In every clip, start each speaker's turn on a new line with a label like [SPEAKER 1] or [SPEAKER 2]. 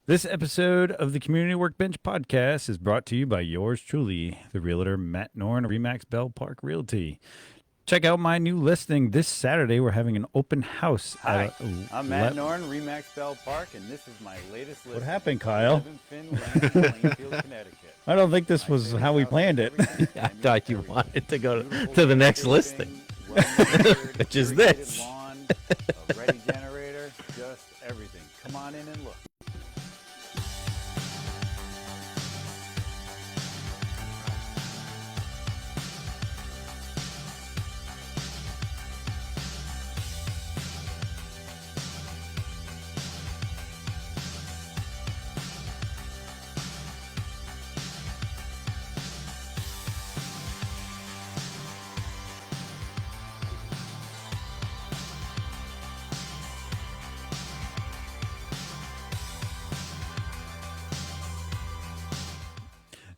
[SPEAKER 1] This episode of the Community Workbench podcast is brought to you by yours truly, the realtor Matt Noren of Remax Bell Park Realty. Check out my new listing this Saturday. We're having an open house.
[SPEAKER 2] Hi, I'm Matt Noren, Remax Bell Park, and this is my latest listing.
[SPEAKER 1] What happened, Kyle?
[SPEAKER 2] Plainfield, Connecticut.
[SPEAKER 1] I don't think this was how we planned it.
[SPEAKER 3] I thought you wanted to go to the next listing, which is this.
[SPEAKER 2] Lawn, a ready generator, just everything. Come on in and look.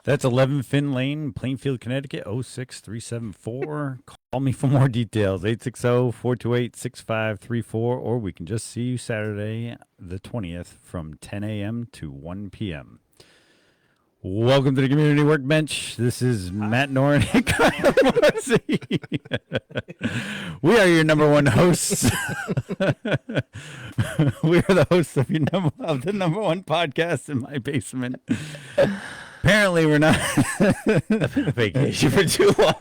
[SPEAKER 1] That's 11 Finn Lane, Plainfield, Connecticut, 06374. Call me for more details, 860-428-6534, or we can just see you Saturday, the 20th, from 10 a.m. to 1 p.m. Welcome to the Community Workbench. This is Matt Noren and Kyle Morrissey. We are your number one hosts. We are the hosts of the number one podcast in my basement. Apparently, we're not.
[SPEAKER 3] I've been on vacation for too long.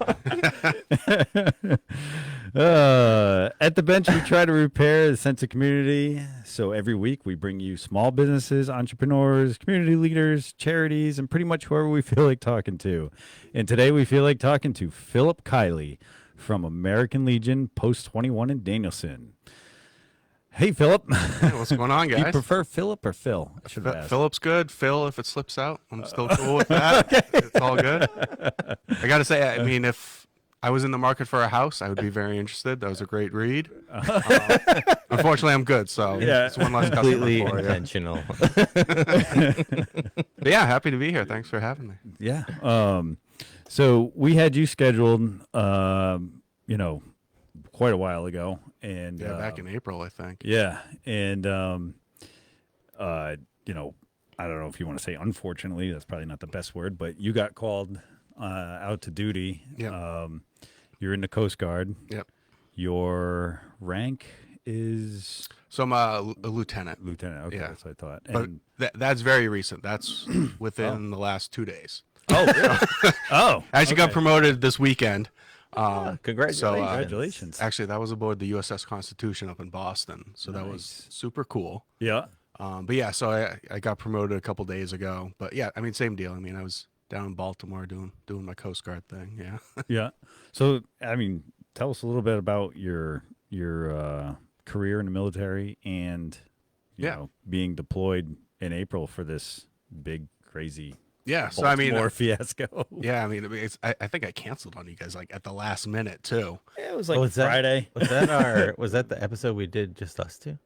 [SPEAKER 1] At the bench, we try to repair the sense of community. So every week, we bring you small businesses, entrepreneurs, community leaders, charities, and pretty much whoever we feel like talking to. And today, we feel like talking to Philip Kiley from American Legion Post 21 in Danielson. Hey, Philip.
[SPEAKER 4] Hey, what's going on, guys?
[SPEAKER 1] Do you prefer Philip or Phil? I should have asked.
[SPEAKER 4] Philip's good. Phil, if it slips out, I'm still cool with that. Okay. It's all good. I got to say, I mean, if I was in the market for a house, I would be very interested. That was a great read. Unfortunately, I'm good, so
[SPEAKER 1] Yeah.
[SPEAKER 4] it's one less
[SPEAKER 3] Completely
[SPEAKER 4] customer for you.
[SPEAKER 3] intentional.
[SPEAKER 4] But yeah, happy to be here. Thanks for having me.
[SPEAKER 1] Yeah. So we had you scheduled, quite a while ago, and
[SPEAKER 4] Yeah, back in April, I think.
[SPEAKER 1] yeah, and I don't know if you want to say unfortunately, that's probably not the best word, but you got called out to duty.
[SPEAKER 4] Yep.
[SPEAKER 1] You're in the Coast Guard.
[SPEAKER 4] Yep.
[SPEAKER 1] Your rank is
[SPEAKER 4] So I'm a lieutenant.
[SPEAKER 1] lieutenant. Okay,
[SPEAKER 4] Yeah.
[SPEAKER 1] that's what I thought.
[SPEAKER 4] But
[SPEAKER 1] And,
[SPEAKER 4] that's very recent. That's within the last 2 days.
[SPEAKER 1] oh, really? Oh,
[SPEAKER 4] I actually got
[SPEAKER 1] okay.
[SPEAKER 4] promoted this weekend.
[SPEAKER 3] Congratulations.
[SPEAKER 4] So,
[SPEAKER 1] Congratulations.
[SPEAKER 4] Actually, that was aboard the USS Constitution up in Boston. So that was
[SPEAKER 1] Nice.
[SPEAKER 4] super cool.
[SPEAKER 1] Yeah.
[SPEAKER 4] But yeah, so I got promoted a couple days ago. But yeah, I mean, same deal. I mean, I was down in Baltimore doing my Coast Guard thing. Yeah.
[SPEAKER 1] Yeah. So, I mean, tell us a little bit about your career in the military and you
[SPEAKER 4] Yeah.
[SPEAKER 1] know, being deployed in April for this big crazy
[SPEAKER 4] Yeah. So I mean,
[SPEAKER 1] Baltimore fiasco.
[SPEAKER 4] yeah, I mean, I think I canceled on you guys like at the last minute too.
[SPEAKER 1] It was like
[SPEAKER 3] Was that-
[SPEAKER 1] Friday.
[SPEAKER 3] Was that the episode we did just us two?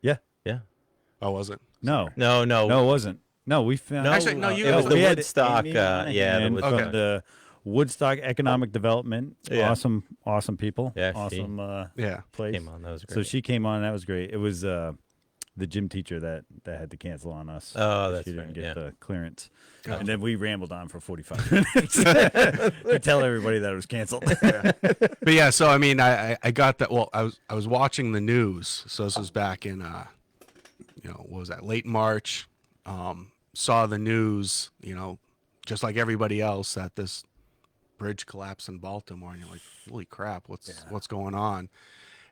[SPEAKER 1] Yeah.
[SPEAKER 3] Yeah.
[SPEAKER 4] Oh, was it?
[SPEAKER 1] No.
[SPEAKER 3] No.
[SPEAKER 1] No, it wasn't. No, we found.
[SPEAKER 4] Actually, no, you
[SPEAKER 3] It was
[SPEAKER 4] guys-
[SPEAKER 3] the
[SPEAKER 1] we had
[SPEAKER 3] Woodstock.
[SPEAKER 1] Amy
[SPEAKER 3] Yeah,
[SPEAKER 1] Monahan
[SPEAKER 3] the
[SPEAKER 1] from
[SPEAKER 4] Woodstock.
[SPEAKER 1] the Woodstock Economic Development.
[SPEAKER 3] Yeah.
[SPEAKER 1] Awesome people.
[SPEAKER 3] Yeah, she
[SPEAKER 1] awesome
[SPEAKER 4] Yeah.
[SPEAKER 1] place.
[SPEAKER 3] came on. That was great.
[SPEAKER 1] So she came on. That was great. It was the gym teacher that had to cancel on us.
[SPEAKER 3] Oh, that's
[SPEAKER 1] she didn't
[SPEAKER 3] right,
[SPEAKER 1] get
[SPEAKER 3] yeah.
[SPEAKER 1] the clearance.
[SPEAKER 4] Oh.
[SPEAKER 1] And then we rambled on for 45 minutes to tell everybody that it was canceled.
[SPEAKER 4] But yeah, so I mean, I got that. Well, I was watching the news. So this was back in what was that? Late March. Saw the news. Just like everybody else, that this bridge collapsed in Baltimore, and you're like, holy crap, what's going on?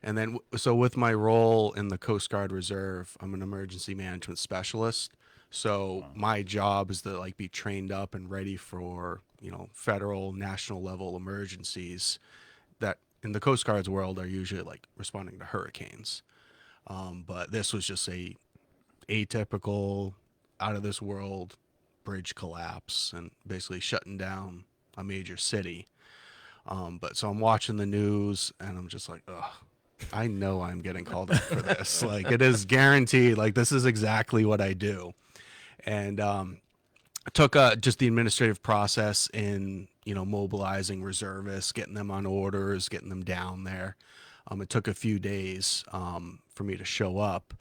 [SPEAKER 4] And then, so with my role in the Coast Guard Reserve, I'm an emergency management specialist. So my job is to like be trained up and ready for, federal, national level emergencies that in the Coast Guard's world are usually like responding to hurricanes. But this was just a atypical, out of this world bridge collapse and basically shutting down a major city. But so I'm watching the news and I'm just like, ugh, I know I'm getting called up for this. Like, it is guaranteed. Like, this is exactly what I do. And I took just the administrative process in, mobilizing reservists, getting them on orders, getting them down there. It took a few days for me to show up.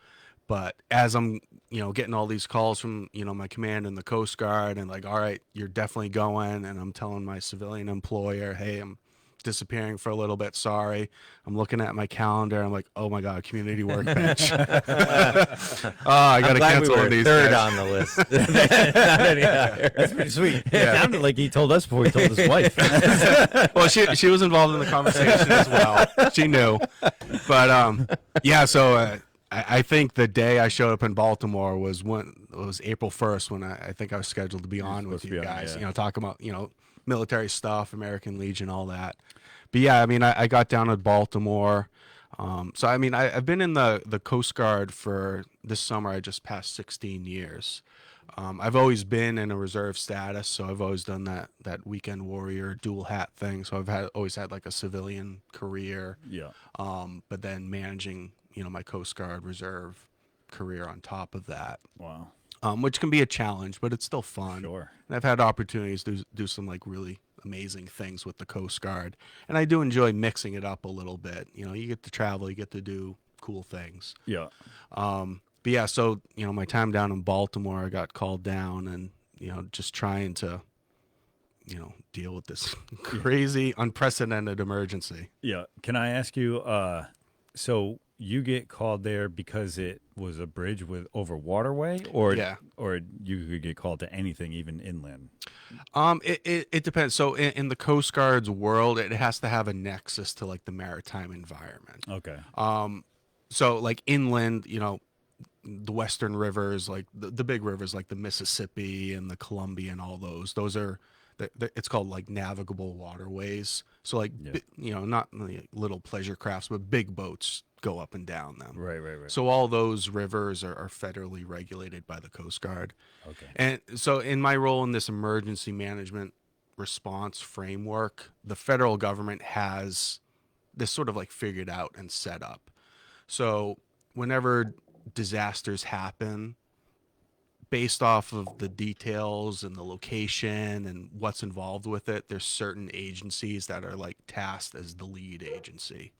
[SPEAKER 4] But as I'm getting all these calls from, my command and the Coast Guard, and like, all right, you're definitely going. And I'm telling my civilian employer, hey, I'm disappearing for a little bit. Sorry. I'm looking at my calendar. I'm like, oh my God, Community Workbench. Oh, I got
[SPEAKER 3] I'm
[SPEAKER 4] to
[SPEAKER 3] glad
[SPEAKER 4] cancel
[SPEAKER 3] we were
[SPEAKER 4] on these
[SPEAKER 3] third
[SPEAKER 4] guys.
[SPEAKER 3] on the list. Not any higher.
[SPEAKER 1] That's pretty sweet.
[SPEAKER 4] Yeah.
[SPEAKER 1] It sounded like he told us before he told his wife.
[SPEAKER 4] Well, she was involved in the conversation as well. She knew. But yeah, so I think the day I showed up in Baltimore was April 1st when I think I was scheduled to be on with
[SPEAKER 1] supposed to
[SPEAKER 4] you
[SPEAKER 1] be on,
[SPEAKER 4] guys,
[SPEAKER 1] yeah.
[SPEAKER 4] talking about, military stuff, American Legion, all that. But yeah, I mean, I got down to Baltimore. So, I mean, I've been in the Coast Guard for this summer. I just passed 16 years. I've always been in a reserve status, so I've always done that weekend warrior dual hat thing. So I've always had like a civilian career,
[SPEAKER 1] Yeah.
[SPEAKER 4] but then managing, my Coast Guard reserve career on top of that,
[SPEAKER 1] Wow.
[SPEAKER 4] which can be a challenge, but it's still fun.
[SPEAKER 1] Sure.
[SPEAKER 4] And I've had opportunities to do some like really amazing things with the Coast Guard, and I do enjoy mixing it up a little bit. You get to travel, you get to do cool things.
[SPEAKER 1] Yeah.
[SPEAKER 4] But yeah, so, my time down in Baltimore, I got called down and, just trying to, deal with this crazy, unprecedented emergency.
[SPEAKER 1] Yeah. Can I ask you, so you get called there because it was a bridge over waterway, or
[SPEAKER 4] Yeah.
[SPEAKER 1] or you could get called to anything, even inland?
[SPEAKER 4] It depends. So in the Coast Guard's world, it has to have a nexus to like the maritime environment.
[SPEAKER 1] Okay.
[SPEAKER 4] So like inland, the western rivers, like the big rivers like the Mississippi and the Columbia and all those are it's called like navigable waterways. So like not like little pleasure crafts, but big boats go up and down them.
[SPEAKER 1] Right.
[SPEAKER 4] So all those rivers are federally regulated by the Coast Guard.
[SPEAKER 1] Okay.
[SPEAKER 4] And so in my role in this emergency management response framework, the federal government has this sort of like figured out and set up. So whenever disasters happen, based off of the details and the location and what's involved with it, there's certain agencies that are like tasked as the lead agency.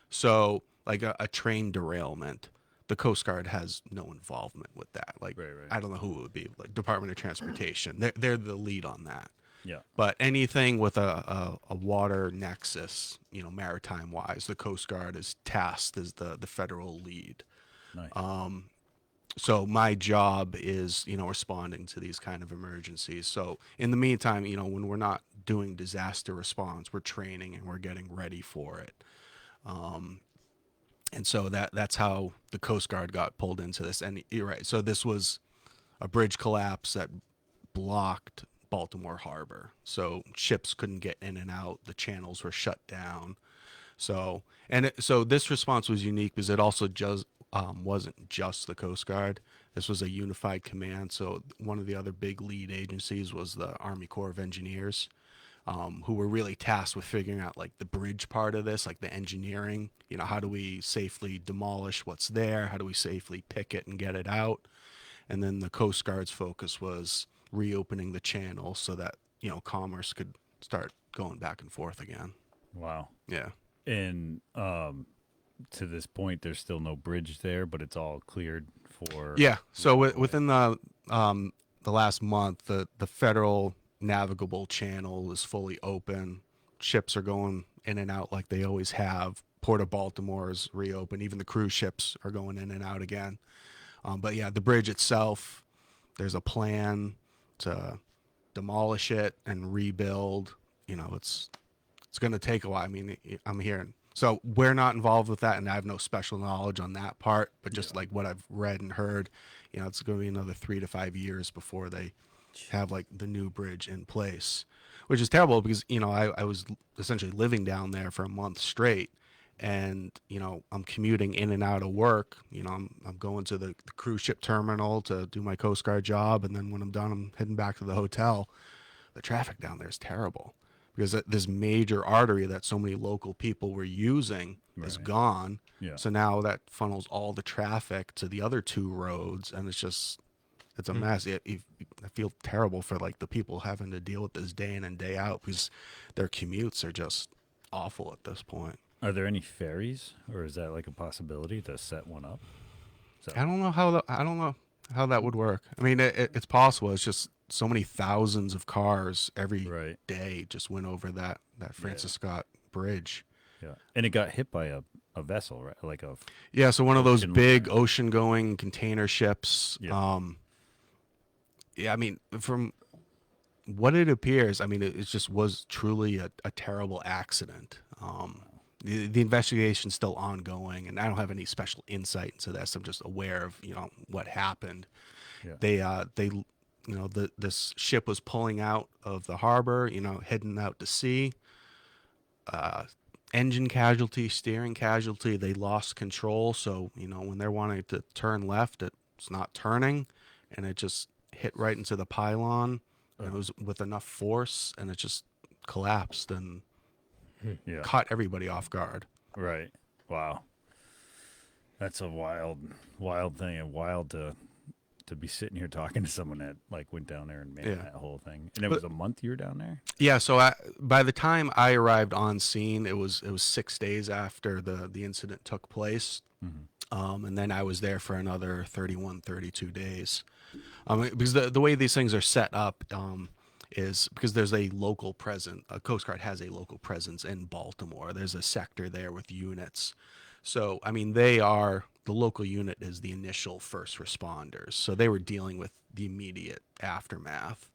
[SPEAKER 4] So like a train derailment, the Coast Guard has no involvement with that. Like,
[SPEAKER 1] Right.
[SPEAKER 4] I don't know who it would be, like Department of Transportation. They're the lead on that.
[SPEAKER 1] Yeah.
[SPEAKER 4] But anything with a water nexus, maritime wise, the Coast Guard is tasked as the federal lead.
[SPEAKER 1] Nice.
[SPEAKER 4] So my job is, responding to these kind of emergencies. So in the meantime, when we're not doing disaster response, we're training and we're getting ready for it. And so that's how the Coast Guard got pulled into this. And you're right. So this was a bridge collapse that blocked Baltimore Harbor. So ships couldn't get in and out. The channels were shut down. So so this response was unique because it also just wasn't just the Coast Guard. This was a unified command. So one of the other big lead agencies was the Army Corps of Engineers, who were really tasked with figuring out like the bridge part of this, like the engineering. How do we safely demolish what's there? How do we safely pick it and get it out? And then the Coast Guard's focus was reopening the channel so that, commerce could start going back and forth again.
[SPEAKER 1] Wow.
[SPEAKER 4] Yeah.
[SPEAKER 1] And to this point, there's still no bridge there, but it's all cleared for.
[SPEAKER 4] Yeah. So within the last month, the federal navigable channel is fully open. Ships are going in and out like they always have. Port of Baltimore is reopened. Even the cruise ships are going in and out again. But yeah, the bridge itself, there's a plan to demolish it and rebuild. It's going to take a while. I mean, I'm hearing. So we're not involved with that, and I have no special knowledge on that part. But just like what I've read and heard, it's going to be another 3 to 5 years before they have like the new bridge in place, which is terrible because I was essentially living down there for a month straight, and I'm commuting in and out of work. I'm going to the cruise ship terminal to do my Coast Guard job, and then when I'm done, I'm heading back to the hotel. The traffic down there is terrible because this major artery that so many local people were using is
[SPEAKER 1] Right.
[SPEAKER 4] gone.
[SPEAKER 1] Yeah.
[SPEAKER 4] So now that funnels all the traffic to the other two roads, and it's a mess. I feel terrible for like the people having to deal with this day in and day out because their commutes are just awful at this point.
[SPEAKER 1] Are there any ferries, or is that like a possibility to set one up? So,
[SPEAKER 4] I don't know how that would work. I mean, it's possible. It's just so many thousands of cars every
[SPEAKER 1] Right.
[SPEAKER 4] day just went over that Francis Scott Bridge.
[SPEAKER 1] Yeah. And it got hit by a vessel, right? Like a
[SPEAKER 4] Yeah, so one of those
[SPEAKER 1] Ocean
[SPEAKER 4] big
[SPEAKER 1] liner.
[SPEAKER 4] ocean-going container ships.
[SPEAKER 1] Yeah.
[SPEAKER 4] Yeah, I mean, from what it appears, I mean, it just was truly a terrible accident. The investigation's still ongoing, and I don't have any special insight into this. I'm just aware of what happened.
[SPEAKER 1] Yeah.
[SPEAKER 4] They this ship was pulling out of the harbor, heading out to sea. Engine casualty, steering casualty. They lost control, so when they're wanting to turn left, it's not turning, and it just hit right into the pylon. And it was with enough force, and it just collapsed and
[SPEAKER 1] Yeah.
[SPEAKER 4] caught everybody off guard.
[SPEAKER 1] Right. Wow. That's a wild thing, and wild to be sitting here talking to someone that like went down there and made
[SPEAKER 4] Yeah.
[SPEAKER 1] that whole thing. And it was a month you were down there?
[SPEAKER 4] Yeah, so by the time I arrived on scene, it was 6 days after the incident took place. And then I was there for another 31, 32 days. Because the way these things are set up is because there's a local presence. Coast Guard has a local presence in Baltimore. There's a sector there with units. So, I mean, the local unit is the initial first responders. So they were dealing with the immediate aftermath.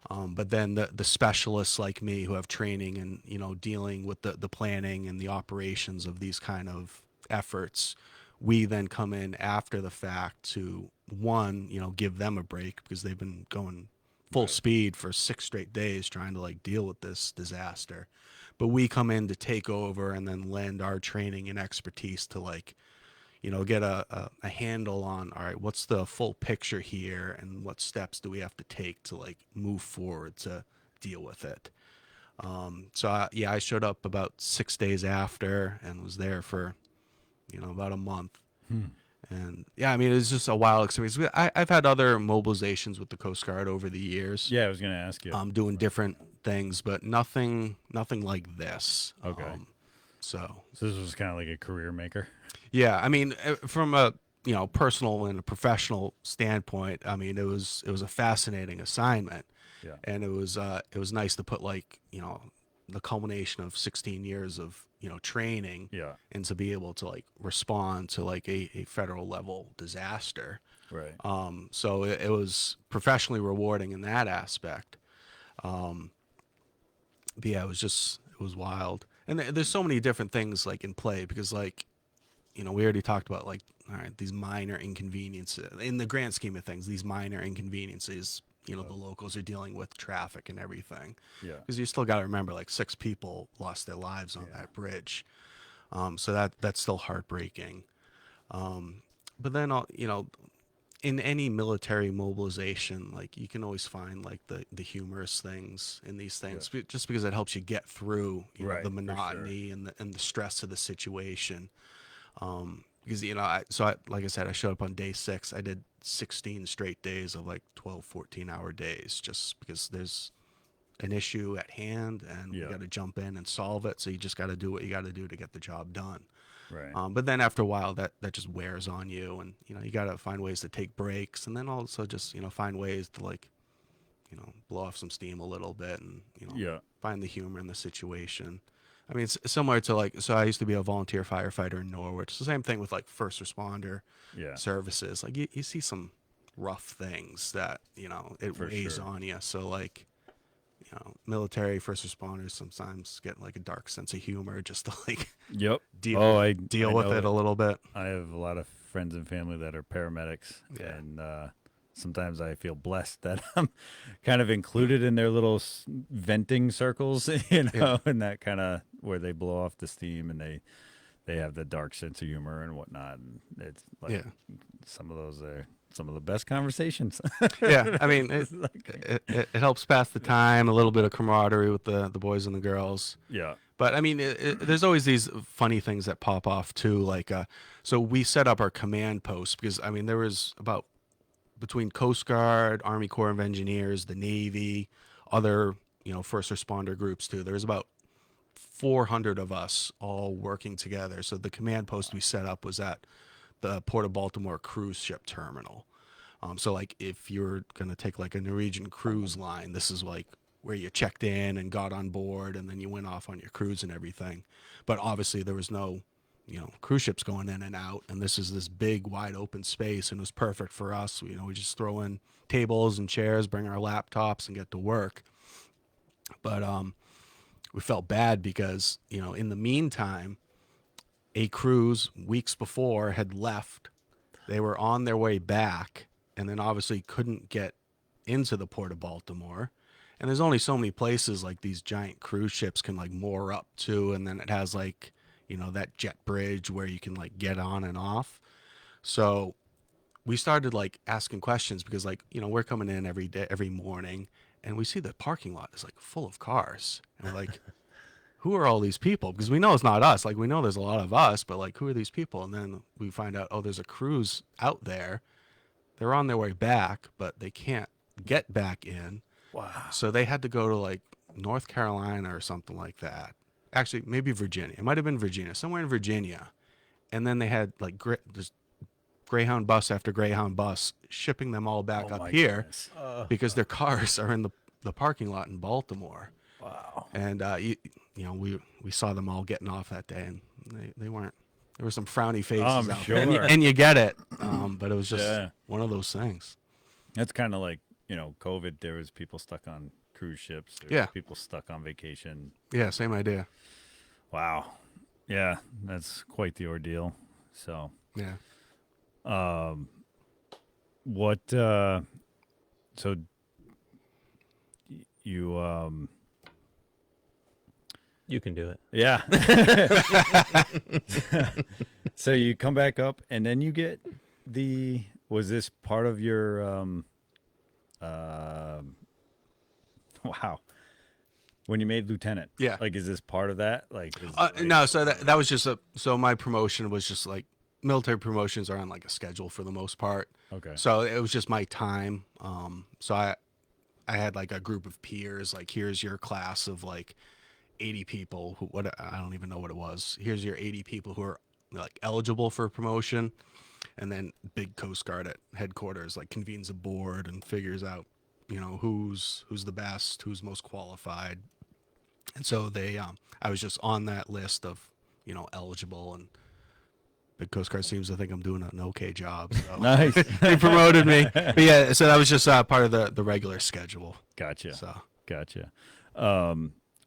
[SPEAKER 4] But then the specialists like me who have training and, dealing with the planning and the operations of these kind of efforts, we then come in after the fact to give them a break because they've been going full speed for 6 straight days trying to like deal with this disaster. But we come in to take over and then lend our training and expertise to like, get a handle on, all right, what's the full picture here and what steps do we have to take to like move forward to deal with it. I showed up about 6 days after and was there for, about a month. And yeah, I mean, it was just a wild experience. I've had other mobilizations with the Coast Guard over the years.
[SPEAKER 1] Yeah, I was going to ask you.
[SPEAKER 4] Doing different things, but nothing like this.
[SPEAKER 1] Okay.
[SPEAKER 4] So
[SPEAKER 1] this was kind of like a career maker.
[SPEAKER 4] yeah, I mean, from a personal and a professional standpoint, I mean, it was a fascinating assignment.
[SPEAKER 1] Yeah.
[SPEAKER 4] And it was nice to put like the culmination of 16 years of training,
[SPEAKER 1] Yeah.
[SPEAKER 4] and to be able to like respond to like a federal level disaster.
[SPEAKER 1] Right.
[SPEAKER 4] So it was professionally rewarding in that aspect. But yeah, it was wild. And there's so many different things like in play because like, we already talked about like, all right, these minor inconveniences in the grand scheme of things, these minor inconveniences, the locals are dealing with traffic and everything.
[SPEAKER 1] Yeah.
[SPEAKER 4] Because you still got to remember like 6 people lost their lives on that bridge. So that's still heartbreaking. But then, in any military mobilization, like you can always find like the humorous things in these things, just because it helps you get through
[SPEAKER 1] Right,
[SPEAKER 4] the
[SPEAKER 1] for
[SPEAKER 4] monotony and the stress of the situation. Because like I said, I showed up on day 6. I did 16 straight days of like 12, 14-hour days, just because there's an issue at hand and you got to jump in and solve it. So you just got to do what you got to do to get the job done.
[SPEAKER 1] Right.
[SPEAKER 4] But then after a while, that just wears on you, and you got to find ways to take breaks, and then also just find ways to like blow off some steam a little bit, and find the humor in the situation. I mean, it's similar to like, so I used to be a volunteer firefighter in Norwich. It's the same thing with like first responder services. Like you see some rough things that it weighs on you. So like military first responders sometimes get like a dark sense of humor just to like deal with it a little bit.
[SPEAKER 1] I have a lot of friends and family that are paramedics, and sometimes I feel blessed that I'm kind of included in their little venting circles, and that kind of where they blow off the steam and they have the dark sense of humor and whatnot. And it's like some of those are some of the best conversations.
[SPEAKER 4] Yeah, I mean, it helps pass the time, a little bit of camaraderie with the boys and the girls.
[SPEAKER 1] Yeah.
[SPEAKER 4] But I mean, there's always these funny things that pop off too. Like, so we set up our command post because I mean, there was about between Coast Guard, Army Corps of Engineers, the Navy, other first responder groups too. There was about 400 of us all working together. So the command post we set up was at the Port of Baltimore cruise ship terminal. So like if you're gonna take like a Norwegian cruise line, this is like where you checked in and got on board, and then you went off on your cruise and everything. But obviously there was no, cruise ships going in and out, and this is this big wide open space, and it was perfect for us. We just throw in tables and chairs, bring our laptops, and get to work. But we felt bad because in the meantime, a cruise weeks before had left. They were on their way back, and then obviously couldn't get into the port of Baltimore. And there's only so many places like these giant cruise ships can like moor up to, and then it has like that jet bridge where you can like get on and off. So we started like asking questions because like we're coming in every day, every morning, and we see the parking lot is like full of cars, and we're like, who are all these people? Because we know it's not us. Like we know there's a lot of us, but like who are these people? And then we find out, oh, there's a cruise out there. They're on their way back, but they can't get back in.
[SPEAKER 1] Wow.
[SPEAKER 4] So they had to go to like North Carolina or something like that. Actually, maybe Virginia. It might have been Virginia, somewhere in Virginia. And then they had like just Greyhound bus after Greyhound bus shipping them all back
[SPEAKER 1] Oh
[SPEAKER 4] up
[SPEAKER 1] my
[SPEAKER 4] here
[SPEAKER 1] goodness.
[SPEAKER 4] because their cars are in the parking lot in Baltimore.
[SPEAKER 1] Wow.
[SPEAKER 4] And we saw them all getting off that day, and they weren't. There were some frowny faces
[SPEAKER 1] I'm
[SPEAKER 4] out
[SPEAKER 1] sure.
[SPEAKER 4] there, and you get it. But it was just
[SPEAKER 1] Yeah.
[SPEAKER 4] one of those things.
[SPEAKER 1] That's kind of like, COVID. There was people stuck on cruise ships. There was
[SPEAKER 4] Yeah.
[SPEAKER 1] people stuck on vacation.
[SPEAKER 4] Yeah, same idea.
[SPEAKER 1] Wow. Yeah, that's quite the ordeal. So,
[SPEAKER 4] Yeah.
[SPEAKER 1] what? So you
[SPEAKER 3] You can do it.
[SPEAKER 1] Yeah. So you come back up, and then you get was this part of your, wow. When you made lieutenant?
[SPEAKER 4] Yeah.
[SPEAKER 1] Like, is this part of that? Like,
[SPEAKER 4] No, so that was just so my promotion was just like military promotions are on like a schedule for the most part.
[SPEAKER 1] Okay.
[SPEAKER 4] So it was just my time. So I had like a group of peers, like here's your class of like 80 people I don't even know what it was. Here's your 80 people who are like eligible for promotion. And then big Coast Guard at headquarters like convenes a board and figures out, who's the best, who's most qualified. And so I was just on that list of, eligible, and big Coast Guard seems to think I'm doing an okay job. So
[SPEAKER 1] Nice.
[SPEAKER 4] they promoted me. But yeah, so that was just part of the regular schedule.
[SPEAKER 1] Gotcha.
[SPEAKER 4] So
[SPEAKER 1] Gotcha.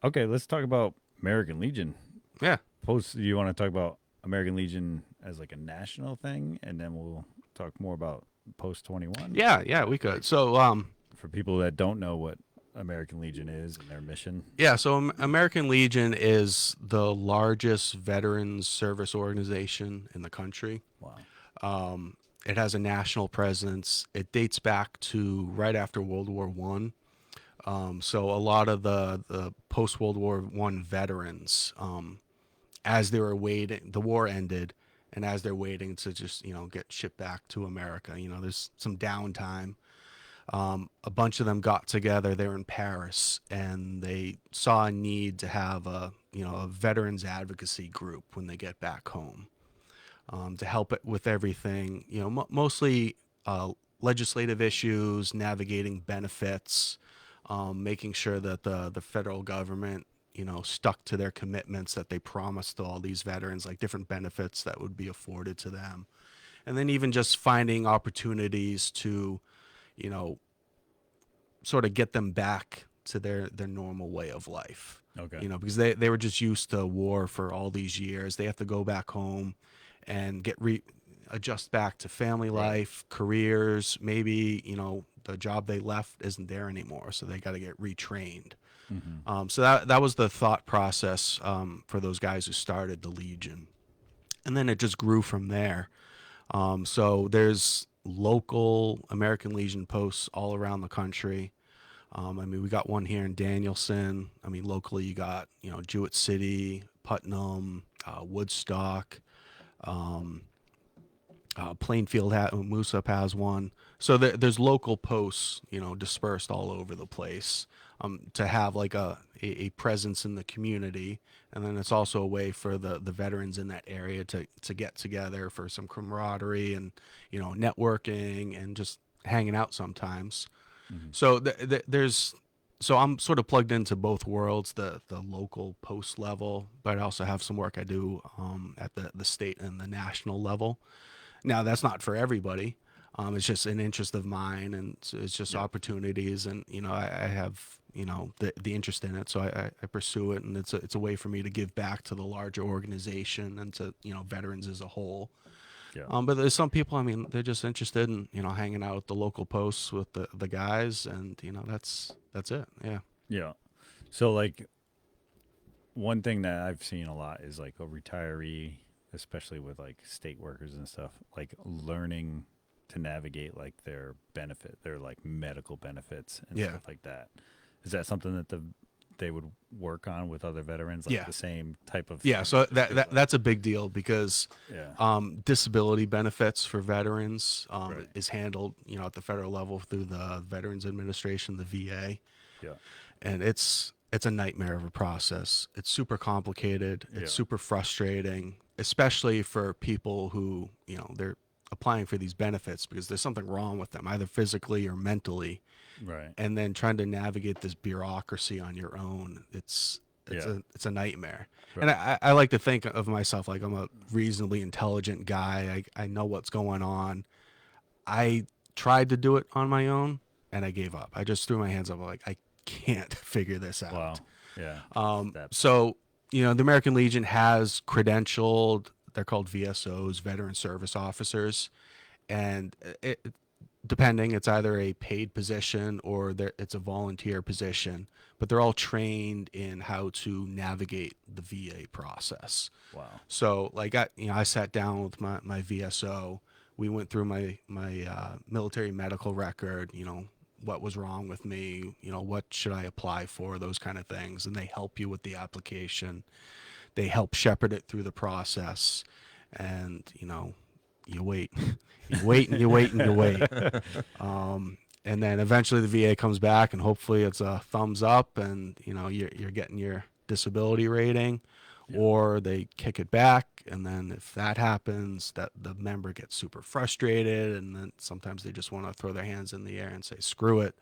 [SPEAKER 1] Okay, let's talk about American Legion.
[SPEAKER 4] yeah.
[SPEAKER 1] Do you want to talk about American Legion as like a national thing, and then we'll talk more about Post 21?
[SPEAKER 4] Yeah, we could. So
[SPEAKER 1] For people that don't know what American Legion is and their mission.
[SPEAKER 4] yeah, so American Legion is the largest veterans service organization in the country.
[SPEAKER 1] Wow.
[SPEAKER 4] It has a national presence. It dates back to right after World War One. So a lot of the post World War One veterans, as they were waiting, the war ended, and as they're waiting to just get shipped back to America, there's some downtime. A bunch of them got together. They were in Paris, and they saw a need to have a veterans advocacy group when they get back home, to help it with everything. Mostly legislative issues, navigating benefits, making sure that the federal government stuck to their commitments that they promised to all these veterans, like different benefits that would be afforded to them, and then even just finding opportunities to sort of get them back to their normal way of life.
[SPEAKER 1] Okay.
[SPEAKER 4] Because they were just used to war for all these years. They have to go back home and get adjust back to family life, careers. Maybe, the job they left isn't there anymore, so they got to get retrained.
[SPEAKER 1] Mm-hmm.
[SPEAKER 4] So that was the thought process for those guys who started the Legion. And then it just grew from there. So there's local American Legion posts all around the country. We got one here in Danielson. Locally you got, Jewett City, Putnam, Woodstock, Plainfield, Moosup has one. So there's local posts, dispersed all over the place, to have like a presence in the community. And then it's also a way for the veterans in that area to get together for some camaraderie and, networking and just hanging out sometimes. So so I'm sort of plugged into both worlds, the local post level, but I also have some work I do at the state and the national level. Now that's not for everybody. It's just an interest of mine, and it's just opportunities, and I have the interest in it, so I pursue it, and it's a way for me to give back to the larger organization and to veterans as a whole.
[SPEAKER 1] Yeah.
[SPEAKER 4] But there's some people, I mean, they're just interested in hanging out at the local posts with the guys, and that's it. Yeah.
[SPEAKER 1] Yeah. So like one thing that I've seen a lot is like a retiree, especially with like state workers and stuff, like learning to navigate like their like medical benefits and
[SPEAKER 4] Yeah.
[SPEAKER 1] stuff like that. Is that something that they would work on with other veterans, like the same type of
[SPEAKER 4] Yeah,
[SPEAKER 1] thing?
[SPEAKER 4] so that's a big deal because
[SPEAKER 1] Yeah.
[SPEAKER 4] disability benefits for veterans
[SPEAKER 1] Right.
[SPEAKER 4] is handled at the federal level through the Veterans Administration, the VA.
[SPEAKER 1] Yeah.
[SPEAKER 4] And it's a nightmare of a process. It's super complicated. It's super frustrating, especially for people who they're applying for these benefits because there's something wrong with them, either physically or mentally.
[SPEAKER 1] Right.
[SPEAKER 4] And then trying to navigate this bureaucracy on your own, it's a nightmare.
[SPEAKER 1] Right.
[SPEAKER 4] And I like to think of myself like I'm a reasonably intelligent guy. I know what's going on. I tried to do it on my own and I gave up. I just threw my hands up like I can't figure this out.
[SPEAKER 1] Wow. Yeah.
[SPEAKER 4] So the American Legion has credentialed, they're called VSOs, Veteran Service Officers, and depending, it's either a paid position or it's a volunteer position, but they're all trained in how to navigate the VA process.
[SPEAKER 1] Wow.
[SPEAKER 4] So like I sat down with my VSO, we went through my military medical record, what was wrong with me, what should I apply for, those kind of things, and they help you with the application. They help shepherd it through the process, and you wait, you wait and you wait and you wait. And then eventually the VA comes back and hopefully it's a thumbs up and you're getting your disability rating, or they kick it back. And then if that happens, that the member gets super frustrated, and then sometimes they just want to throw their hands in the air and say screw it.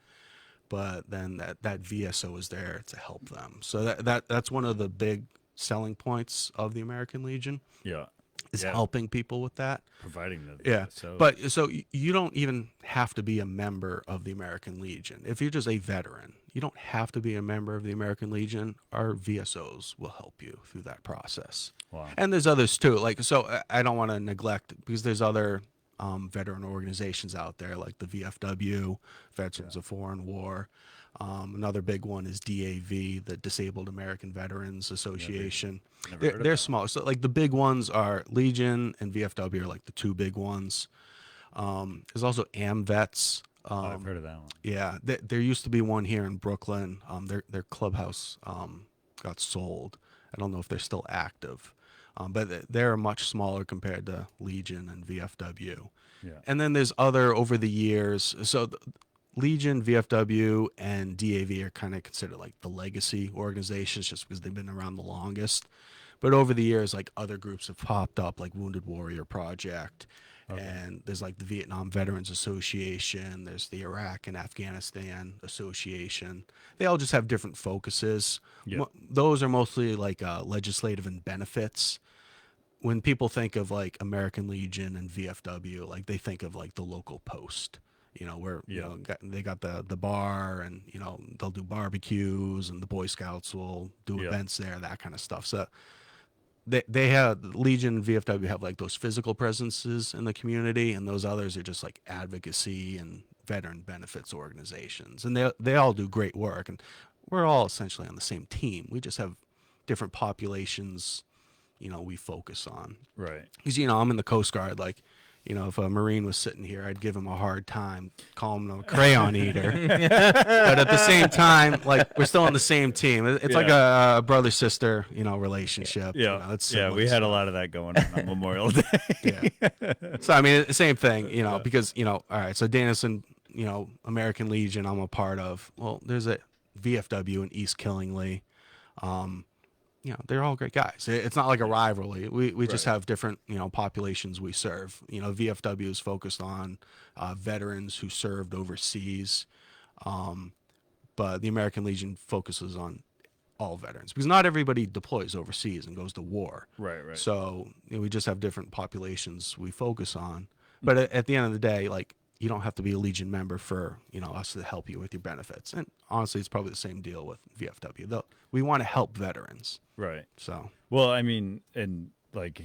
[SPEAKER 4] But then that VSO is there to help them. So that's one of the big selling points of the American Legion.
[SPEAKER 1] Yeah.
[SPEAKER 4] Is helping people with that.
[SPEAKER 1] Providing the
[SPEAKER 4] But so you don't even have to be a member of the American Legion. If you're just a veteran, you don't have to be a member of the American Legion. Our VSOs will help you through that process.
[SPEAKER 1] Wow.
[SPEAKER 4] And there's others too. Like, so I don't want to neglect, because there's other veteran organizations out there like the VFW, Veterans of Foreign War. Another big one is DAV, the Disabled American Veterans Association. They're small. So like the big ones are Legion and VFW are like the two big ones. There's also AmVets.
[SPEAKER 1] I've heard of that one.
[SPEAKER 4] Yeah, there used to be one here in Brooklyn. Their clubhouse got sold. I don't know if they're still active, but they're much smaller compared to Legion and VFW.
[SPEAKER 1] Yeah.
[SPEAKER 4] And then there's other over the years. So Legion, VFW, and DAV are kind of considered like the legacy organizations just because they've been around the longest. But over the years, like other groups have popped up, like Wounded Warrior Project, and there's like the Vietnam Veterans Association, there's the Iraq and Afghanistan Association. They all just have different focuses.
[SPEAKER 1] Yeah.
[SPEAKER 4] Those are mostly like legislative and benefits. When people think of like American Legion and VFW, like they think of like the local post. Where they got the bar, and they'll do barbecues, and the Boy Scouts will do events there, that kind of stuff. So they have Legion and VFW have like those physical presences in the community, and those others are just like advocacy and veteran benefits organizations, and they all do great work, and we're all essentially on the same team. We just have different populations, we focus on.
[SPEAKER 1] Right.
[SPEAKER 4] Because I'm in the Coast Guard, like. If a Marine was sitting here, I'd give him a hard time, call him a crayon eater. But at the same time, like we're still on the same team. It's like a brother-sister, relationship.
[SPEAKER 1] Yeah.
[SPEAKER 4] It's
[SPEAKER 1] We had a lot of that going on Memorial Day.
[SPEAKER 4] So I mean, same thing, because all right. So Danielson, American Legion, I'm a part of. Well, there's a VFW in East Killingly. they're all great guys. It's not like a rivalry. We just
[SPEAKER 1] Right.
[SPEAKER 4] have different, populations we serve. VFW is focused on veterans who served overseas, but the American Legion focuses on all veterans because not everybody deploys overseas and goes to war.
[SPEAKER 1] Right.
[SPEAKER 4] So we just have different populations we focus on. But at the end of the day, like, you don't have to be a Legion member for us to help you with your benefits. And honestly, it's probably the same deal with VFW. Though we want to help veterans.
[SPEAKER 1] Right.
[SPEAKER 4] So
[SPEAKER 1] Well, I mean, and like,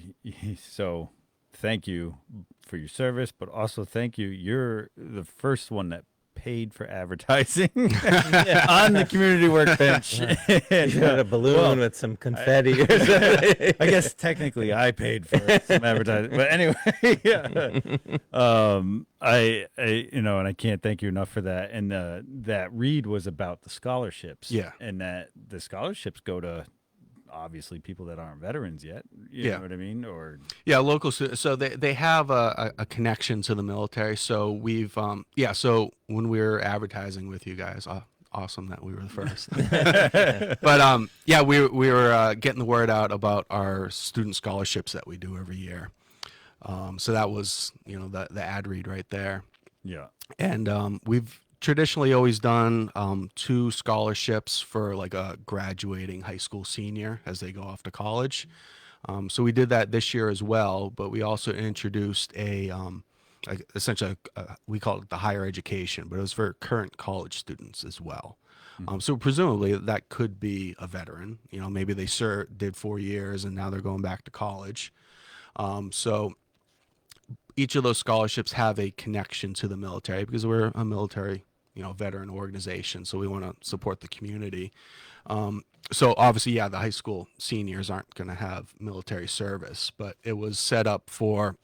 [SPEAKER 1] so thank you for your service, but also thank you. You're the first one that paid for advertising on the Community Workbench. And,
[SPEAKER 3] You got a balloon
[SPEAKER 1] well,
[SPEAKER 3] with some confetti or something.
[SPEAKER 1] I guess technically I paid for some advertising, but anyway, yeah. And I can't thank you enough for that. And that read was about the scholarships.
[SPEAKER 4] Yeah.
[SPEAKER 1] And that the scholarships go to obviously people that aren't veterans yet. You
[SPEAKER 4] Yeah.
[SPEAKER 1] know what I mean? Or
[SPEAKER 4] yeah, local. So they have a connection to the military. So we've So when we were advertising with you guys, awesome that we were the first. But we were getting the word out about our student scholarships that we do every year. So that was the ad read right there.
[SPEAKER 1] yeah.
[SPEAKER 4] And we've traditionally always done 2 scholarships for like a graduating high school senior as they go off to college. So we did that this year as well, but we also introduced essentially we call it the higher education, but it was for current college students as well. So presumably that could be a veteran. Maybe they did 4 years and now they're going back to college. So each of those scholarships have a connection to the military because we're a military, veteran organization. So we want to support the community. So obviously, the high school seniors aren't going to have military service, but it was set up for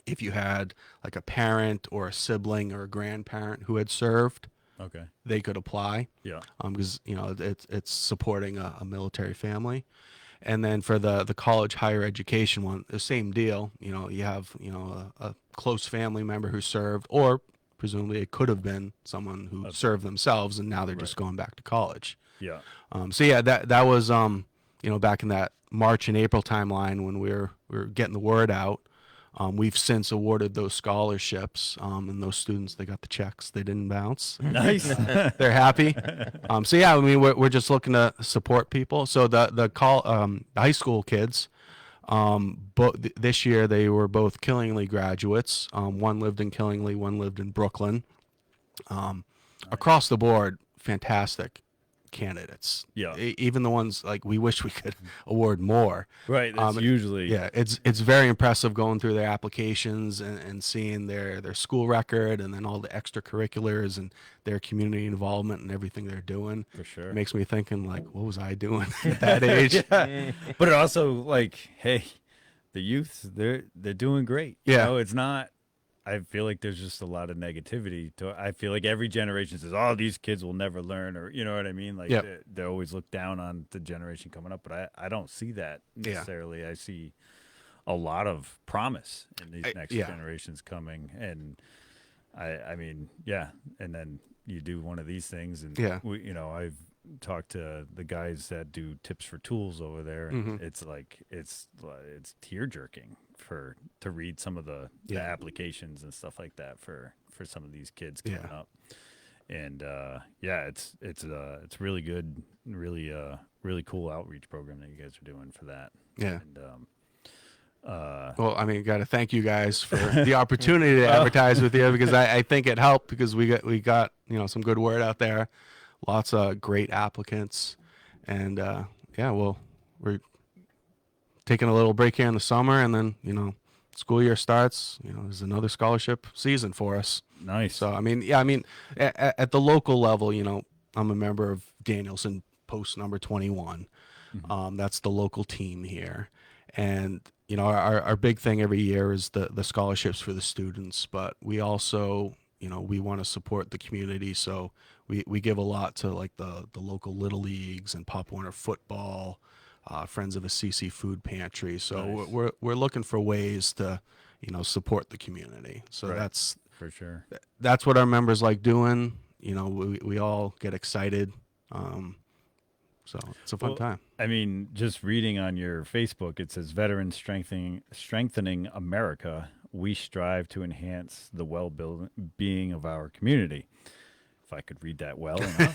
[SPEAKER 4] if you had like a parent or a sibling or a grandparent who had served,
[SPEAKER 1] Okay.
[SPEAKER 4] they could apply.
[SPEAKER 1] Yeah.
[SPEAKER 4] Because it's supporting a military family. And then for the college higher education one, the same deal. You have a close family member who served, or presumably it could have been someone who served themselves, and now they're just going back to college.
[SPEAKER 1] Yeah.
[SPEAKER 4] That was back in that March and April timeline when we were getting the word out. We've since awarded those scholarships, and those students, they got the checks. They didn't bounce.
[SPEAKER 1] Nice.
[SPEAKER 4] They're happy. We're just looking to support people. So the high school kids, this year they were both Killingly graduates. One lived in Killingly, one lived in Brooklyn. Across the board, fantastic candidates.
[SPEAKER 1] Yeah.
[SPEAKER 4] Even the ones like we wish we could award more.
[SPEAKER 1] Right. That's usually.
[SPEAKER 4] Yeah, it's very impressive going through their applications and seeing their school record and then all the extracurriculars and their community involvement and everything they're doing.
[SPEAKER 1] For sure.
[SPEAKER 4] It makes me thinking like, what was I doing at that age?
[SPEAKER 1] Yeah. But it also like, hey, the youths, they're doing great.
[SPEAKER 4] Yeah.
[SPEAKER 1] It's not. I feel like there's just a lot of negativity. I feel like every generation says, "Oh, these kids will never learn," or you know what I mean. Like they always look down on the generation coming up, but I don't see that necessarily. I see a lot of promise in these next generations coming, and I mean, and then you do one of these things, and I've talked to the guys that do tips for tools over there, and it's tear jerking to read some of the applications and stuff like that for some of these kids coming up, and it's really good, really cool outreach program that you guys are doing for that. And
[SPEAKER 4] well, I mean, got to thank you guys for the opportunity to advertise with you because I think it helped because we got some good word out there, lots of great applicants, and we're taking a little break here in the summer, and then school year starts. There's another scholarship season for us.
[SPEAKER 1] Nice.
[SPEAKER 4] So I mean, at the local level, I'm a member of Danielson Post number 21. That's the local team here, and our big thing every year is the scholarships for the students, but we also we want to support the community, so we give a lot to like the local little leagues and Pop Warner football, Friends of Assisi food pantry. So
[SPEAKER 1] Nice.
[SPEAKER 4] we're looking for ways to support the community. So that's
[SPEAKER 1] for sure.
[SPEAKER 4] That's what our members like doing. We all get excited So it's a fun time.
[SPEAKER 1] I mean, just reading on your Facebook, it says Veterans Strengthening America. We strive to enhance the well-being of our community. If I could read that well enough.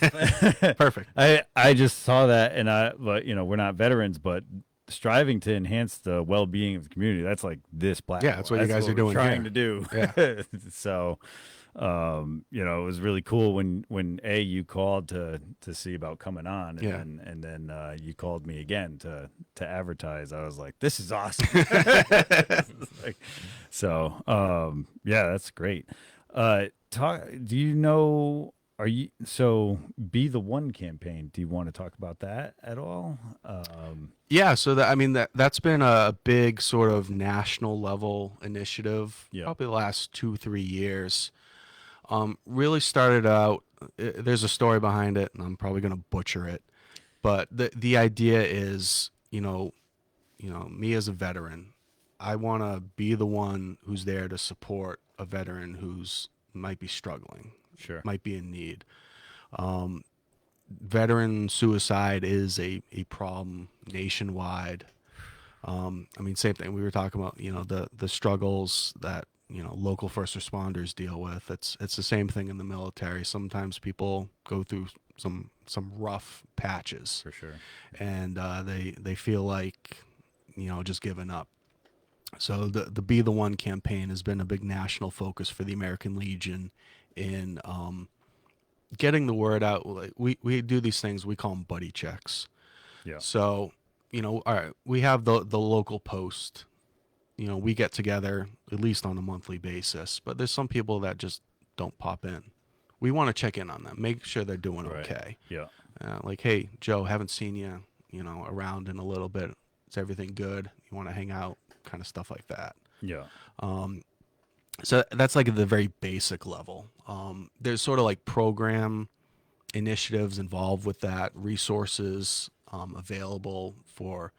[SPEAKER 4] Perfect.
[SPEAKER 1] I just saw that, and but we're not veterans, but striving to enhance the well-being of the community. That's like this platform.
[SPEAKER 4] Yeah, that's what you guys are
[SPEAKER 1] we're
[SPEAKER 4] doing
[SPEAKER 1] trying
[SPEAKER 4] here.
[SPEAKER 1] to do.
[SPEAKER 4] Yeah.
[SPEAKER 1] So, it was really cool when you called to see about coming on, and then you called me again to advertise. I was like, this is awesome. That's great. Do you know? Be the One campaign? Do you want to talk about that at all?
[SPEAKER 4] Yeah, so that's been a big sort of national level initiative, probably the last 2-3 years. Really started out. There's a story behind it, and I'm probably going to butcher it, but the idea is, me as a veteran, I want to be the one who's there to support a veteran who's might be struggling, might be in need. Veteran suicide is a problem nationwide. Same thing we were talking about, the struggles that, local first responders deal with. It's the same thing in the military. Sometimes people go through some rough patches.
[SPEAKER 1] For sure.
[SPEAKER 4] And they feel like, just giving up. So the Be the One campaign has been a big national focus for the American Legion in getting the word out. Like we do these things, we call them buddy checks.
[SPEAKER 1] Yeah.
[SPEAKER 4] So, all right, we have the local post. We get together at least on a monthly basis, but there's some people that just don't pop in. We want to check in on them, make sure they're doing okay.
[SPEAKER 1] Yeah.
[SPEAKER 4] Like, hey, Joe, haven't seen you, around in a little bit. Is everything good? You want to hang out? Kind of stuff like that.
[SPEAKER 1] Yeah.
[SPEAKER 4] So that's like at the very basic level. There's sort of like program initiatives involved with that, resources available for,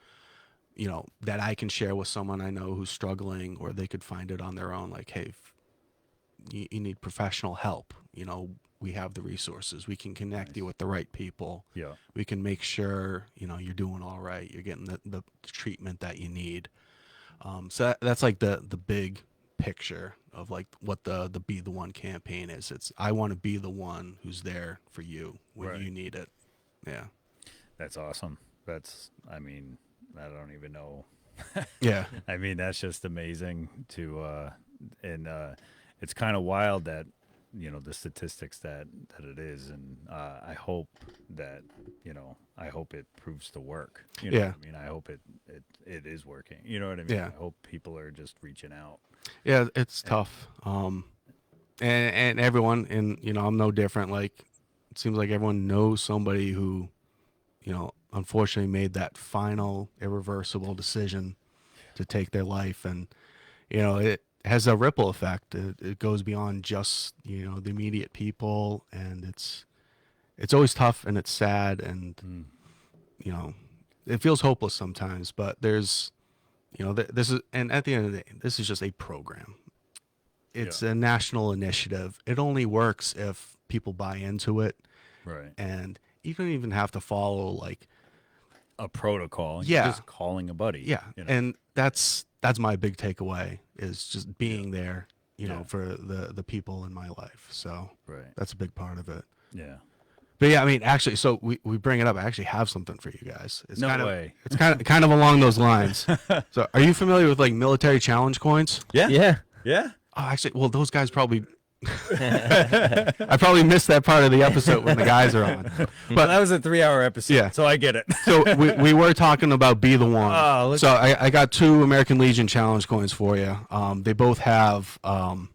[SPEAKER 4] that I can share with someone I know who's struggling, or they could find it on their own. Like, hey, if you need professional help, we have the resources. We can connect you with the right people.
[SPEAKER 1] Yeah.
[SPEAKER 4] We can make sure, you're doing all right. You're getting the treatment that you need. So that's like the big picture of like what the Be the One campaign is. It's, I want to be the one who's there for you when you need it. Yeah.
[SPEAKER 1] That's awesome. I don't even know.
[SPEAKER 4] Yeah.
[SPEAKER 1] That's just amazing and it's kind of wild that, the statistics that it is. And I hope that, I hope it proves to work.
[SPEAKER 4] Yeah.
[SPEAKER 1] I hope it is working. You know what I mean?
[SPEAKER 4] Yeah.
[SPEAKER 1] I hope people are just reaching out.
[SPEAKER 4] Yeah, it's tough. And everyone, and I'm no different. Like, it seems like everyone knows somebody who, unfortunately made that final irreversible decision to take their life, and it has a ripple effect. It goes beyond just the immediate people, and it's always tough, and it's sad, and it feels hopeless sometimes. But there's this is, and at the end of the day, this is just a program. It's a national initiative. It only works if people buy into it.
[SPEAKER 1] Right.
[SPEAKER 4] And you don't even have to follow like
[SPEAKER 1] a protocol.
[SPEAKER 4] Yeah.
[SPEAKER 1] You're just calling a buddy.
[SPEAKER 4] Yeah. And that's my big takeaway, is just being there, for the people in my life. So that's a big part of it.
[SPEAKER 1] Yeah.
[SPEAKER 4] But yeah, actually, so we bring it up. I actually have something for you guys. It's
[SPEAKER 1] No
[SPEAKER 4] kind
[SPEAKER 1] way.
[SPEAKER 4] It's kind of along those lines. So are you familiar with like military challenge coins?
[SPEAKER 1] Yeah.
[SPEAKER 3] Yeah.
[SPEAKER 1] Yeah.
[SPEAKER 4] Oh, actually, well, those guys probably. I probably missed that part of the episode when the guys are on.
[SPEAKER 1] But that was a 3-hour episode.
[SPEAKER 4] Yeah.
[SPEAKER 1] So I get it.
[SPEAKER 4] So we were talking about Be the One.
[SPEAKER 1] Oh,
[SPEAKER 4] so I got 2 American Legion challenge coins for you. They both have the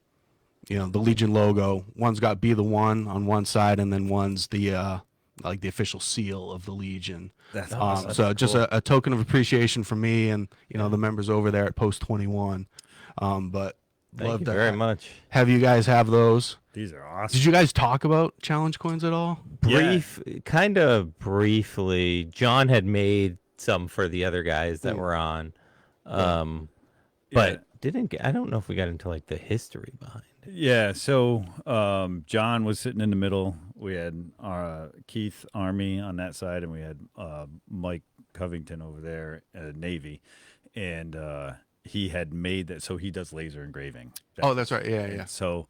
[SPEAKER 4] Legion logo. One's got Be the One on one side, and then one's the like the official seal of the Legion.
[SPEAKER 1] That's awesome.
[SPEAKER 4] So just a token of appreciation from me and the members over there at Post 21. But
[SPEAKER 3] Thank
[SPEAKER 4] love
[SPEAKER 3] you
[SPEAKER 4] to
[SPEAKER 3] very much.
[SPEAKER 4] have you guys have those.
[SPEAKER 1] These are awesome.
[SPEAKER 4] Did you guys talk about challenge coins at all?
[SPEAKER 3] Kind of briefly. John had made some for the other guys that were on, but I don't know if we got into like the history behind
[SPEAKER 1] Yeah, so John was sitting in the middle. We had Keith Army on that side, and we had Mike Covington over there, Navy, and he had made that. So he does laser engraving.
[SPEAKER 4] Oh, that's right. Yeah,
[SPEAKER 1] And
[SPEAKER 4] yeah.
[SPEAKER 1] so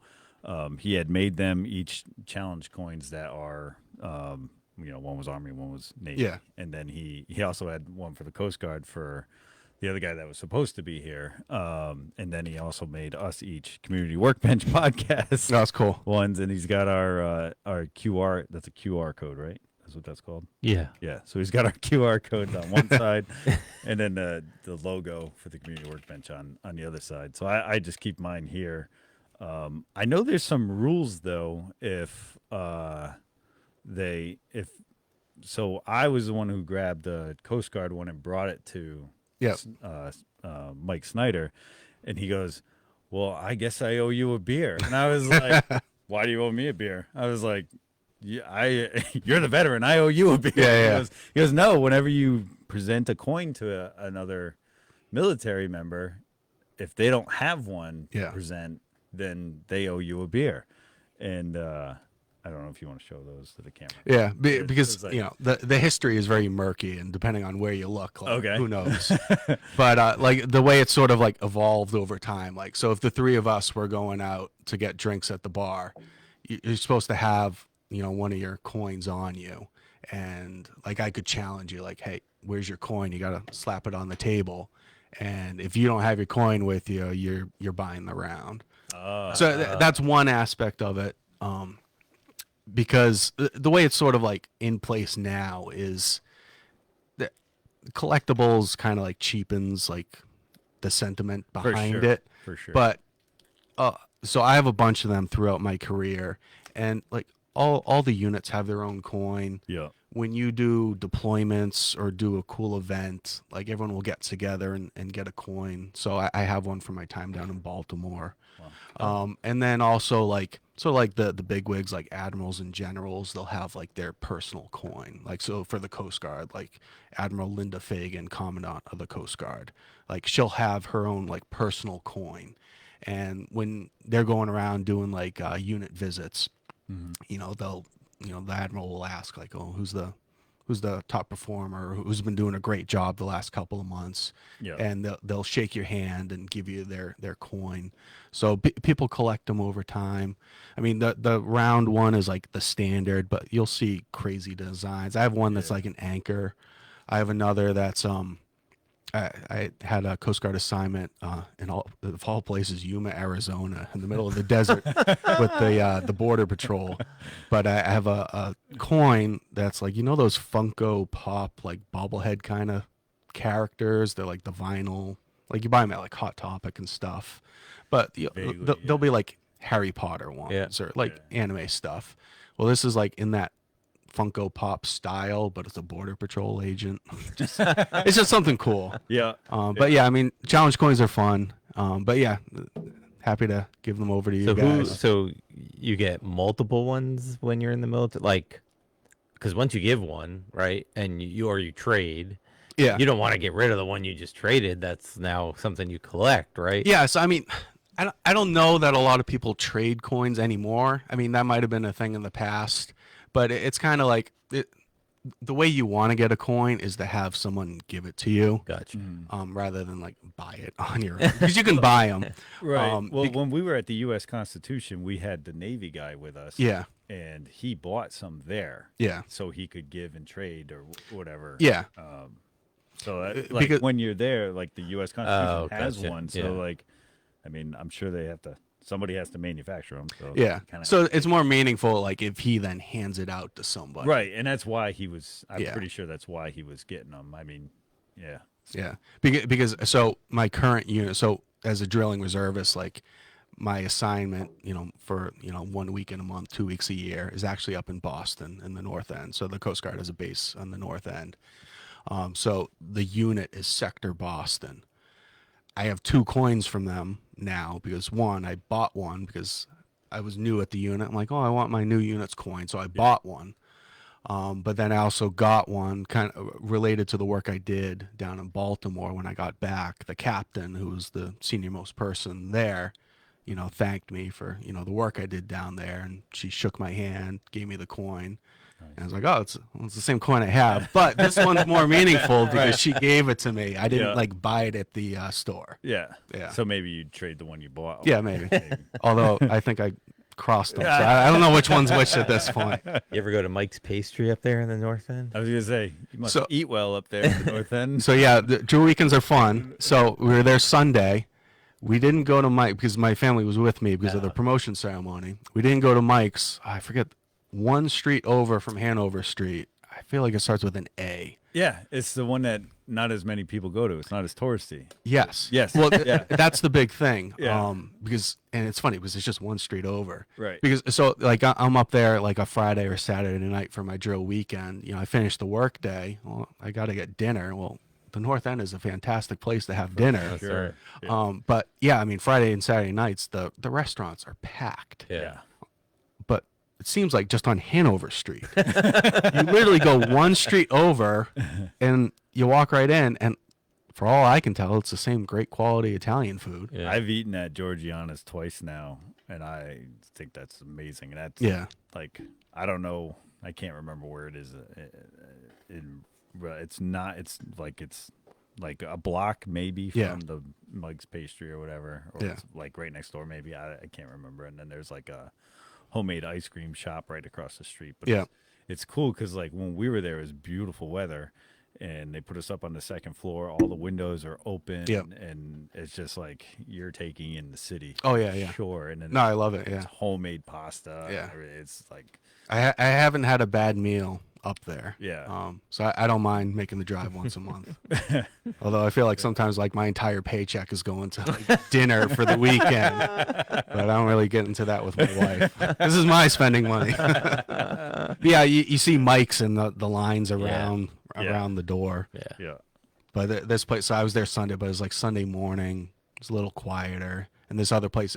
[SPEAKER 1] he had made them each challenge coins that are, one was Army, one was Navy,
[SPEAKER 4] Yeah.
[SPEAKER 1] and then he also had one for the Coast Guard for the other guy that was supposed to be here. And then he also made us each Community Workbench podcast
[SPEAKER 4] No, that's cool.
[SPEAKER 1] ones, and he's got our QR. That's a QR code, right? That's what that's called.
[SPEAKER 3] Yeah.
[SPEAKER 1] Yeah. So he's got our QR codes on one side, and then the logo for the Community Workbench on the other side. So I just keep mine here. I know there's some rules though. If so, I was the one who grabbed the Coast Guard one and brought it to
[SPEAKER 4] Yep.
[SPEAKER 1] Mike Snyder, and he goes, "Well, I guess I owe you a beer." And I was like, "Why do you owe me a beer?" I was like, "Yeah, you're the veteran. I owe you a beer."
[SPEAKER 4] Yeah.
[SPEAKER 1] He goes, "No. Whenever you present a coin to another military member, if they don't have one to
[SPEAKER 4] Yeah.
[SPEAKER 1] present, then they owe you a beer." And I don't know if you want to show those to the camera.
[SPEAKER 4] Yeah,
[SPEAKER 1] It
[SPEAKER 4] because
[SPEAKER 1] was like-
[SPEAKER 4] the history is very murky, and depending on where you look, like,
[SPEAKER 1] Okay.
[SPEAKER 4] who knows? But like the way it's sort of like evolved over time. Like, so if the three of us were going out to get drinks at the bar, you're supposed to have one of your coins on you, and like I could challenge you, like, hey, where's your coin? You gotta slap it on the table, and if you don't have your coin with you, you're buying the round. So that's one aspect of it. Because the way it's sort of like in place now is that collectibles kind of like cheapens like the sentiment
[SPEAKER 1] For
[SPEAKER 4] behind
[SPEAKER 1] sure,
[SPEAKER 4] it.
[SPEAKER 1] for sure.
[SPEAKER 4] But so I have a bunch of them throughout my career, and like all the units have their own coin.
[SPEAKER 1] Yeah.
[SPEAKER 4] When you do deployments or do a cool event, like everyone will get together and get a coin. So I have one for my time down in Baltimore. And then also like the bigwigs like admirals and generals, they'll have like their personal coin. Like so for the Coast Guard, like Admiral Linda Fagan, Commandant of the Coast Guard, like she'll have her own like personal coin. And when they're going around doing like unit visits, they'll the admiral will ask like, oh, who's the top performer, who's been doing a great job the last couple of months.
[SPEAKER 1] Yeah.
[SPEAKER 4] And they'll shake your hand and give you their coin. So people collect them over time. I mean, the round one is like the standard, but you'll see crazy designs. I have one that's like an anchor. I have another that's I had a Coast Guard assignment in all places, Yuma, Arizona, in the middle of the desert with the border patrol. But I have a coin that's like those Funko Pop like bobblehead kind of characters. They're like the vinyl, like you buy them at like Hot Topic and stuff. But
[SPEAKER 1] Vaguely,
[SPEAKER 4] they'll be like Harry Potter ones or like anime stuff. Well, this is like in that Funko Pop style, but it's a border patrol agent. It's just something cool.
[SPEAKER 1] Yeah.
[SPEAKER 4] But yeah, I mean, challenge coins are fun. But yeah, happy to give them over to you guys.
[SPEAKER 3] So you get multiple ones when you're in the military, like, because once you give one, right, and you trade,
[SPEAKER 4] Yeah.
[SPEAKER 3] you don't want to get rid of the one you just traded. That's now something you collect, right?
[SPEAKER 4] Yeah. So I mean, I don't know that a lot of people trade coins anymore. I mean, that might have been a thing in the past, but it's kind of like the way you want to get a coin is to have someone give it to you.
[SPEAKER 3] Gotcha.
[SPEAKER 4] Rather than like buy it on your own, because you can buy them.
[SPEAKER 1] Right. Well, when we were at the U.S. Constitution, we had the Navy guy with us.
[SPEAKER 4] Yeah.
[SPEAKER 1] And he bought some there.
[SPEAKER 4] Yeah.
[SPEAKER 1] So he could give and trade or whatever.
[SPEAKER 4] Yeah.
[SPEAKER 1] So that, like
[SPEAKER 4] because-
[SPEAKER 1] when you're there, like the U.S. Constitution
[SPEAKER 3] Oh,
[SPEAKER 1] has
[SPEAKER 3] gotcha.
[SPEAKER 1] one. So
[SPEAKER 3] Yeah.
[SPEAKER 1] like, I mean, I'm sure somebody has to manufacture them. So
[SPEAKER 4] Yeah.
[SPEAKER 1] kinda-
[SPEAKER 4] So it's more meaningful, like if he then hands it out to somebody.
[SPEAKER 1] right. And that's why I'm
[SPEAKER 4] Yeah.
[SPEAKER 1] pretty sure that's why he was getting them. I mean, yeah.
[SPEAKER 4] Yeah. Because so my current unit, so as a drilling reservist, like my assignment, for 1 week in a month, 2 weeks a year, is actually up in Boston in the North End. So the Coast Guard has a base on the North End. So the unit is Sector Boston. I have 2 coins from them now because one, I bought one because I was new at the unit. I'm like, oh, I want my new unit's coin, so I bought one. But then I also got one kind of related to the work I did down in Baltimore when I got back. The captain, who was the senior most person there, thanked me for, the work I did down there. And she shook my hand, gave me the coin. And I was like, oh, it's the same coin I have. But this one's more meaningful because she gave it to me. I didn't like buy it at the store.
[SPEAKER 1] Yeah.
[SPEAKER 4] Yeah.
[SPEAKER 1] So maybe you'd trade the one you bought.
[SPEAKER 4] Yeah, maybe. Although I think I crossed them. So I don't know which one's which at this point.
[SPEAKER 3] You ever go to Mike's Pastry up there in the North End?
[SPEAKER 1] I was going to say, you must eat well up there in the North End.
[SPEAKER 4] So yeah, the Jewel Weekends are fun. So we were there Sunday. We didn't go to Mike because my family was with me because of the promotion ceremony. We didn't go to Mike's. I forget, one street over from Hanover Street. I feel like it starts with an A.
[SPEAKER 1] Yeah, it's the one that not as many people go to. It's not as touristy.
[SPEAKER 4] Yes.
[SPEAKER 1] Yes.
[SPEAKER 4] Well,
[SPEAKER 1] yeah.
[SPEAKER 4] that's the big thing.
[SPEAKER 1] Yeah.
[SPEAKER 4] Because, and it's funny because it's just one street over.
[SPEAKER 1] Right.
[SPEAKER 4] Because so like I'm up there like a Friday or Saturday night for my drill weekend. I finished the work day. Well, I got to get dinner. Well, the North End is a fantastic place to have dinner.
[SPEAKER 1] Sure.
[SPEAKER 4] But yeah, I mean, Friday and Saturday nights, the restaurants are packed.
[SPEAKER 1] Yeah.
[SPEAKER 4] But it seems like just on Hanover Street, you literally go one street over and you walk right in. And for all I can tell, it's the same great quality Italian food.
[SPEAKER 3] Yeah.
[SPEAKER 1] I've eaten at Georgiana's twice now, and I think that's amazing. And that's like, I don't know. I can't remember where it is. It's not. It's like a block maybe from the Mike's Pastry or whatever, or it's like right next door maybe. I can't remember. And then there's like a homemade ice cream shop right across the street. But it's cool because like when we were there, it was beautiful weather, and they put us up on the second floor. All the windows are open, and it's just like you're taking in the city.
[SPEAKER 4] Oh yeah.
[SPEAKER 1] Sure. And then
[SPEAKER 4] No, I love it. Yeah,
[SPEAKER 1] it's homemade pasta.
[SPEAKER 4] Yeah.
[SPEAKER 1] It's like
[SPEAKER 4] I haven't had a bad meal up there.
[SPEAKER 1] Yeah.
[SPEAKER 4] So I don't mind making the drive once a month. Although I feel like sometimes like my entire paycheck is going to like dinner for the weekend, but I don't really get into that with my wife. This is my spending money. Yeah, you see Mike's and the lines around the door.
[SPEAKER 3] Yeah.
[SPEAKER 4] But this place, so I was there Sunday, but it was like Sunday morning. It was a little quieter. And this other place,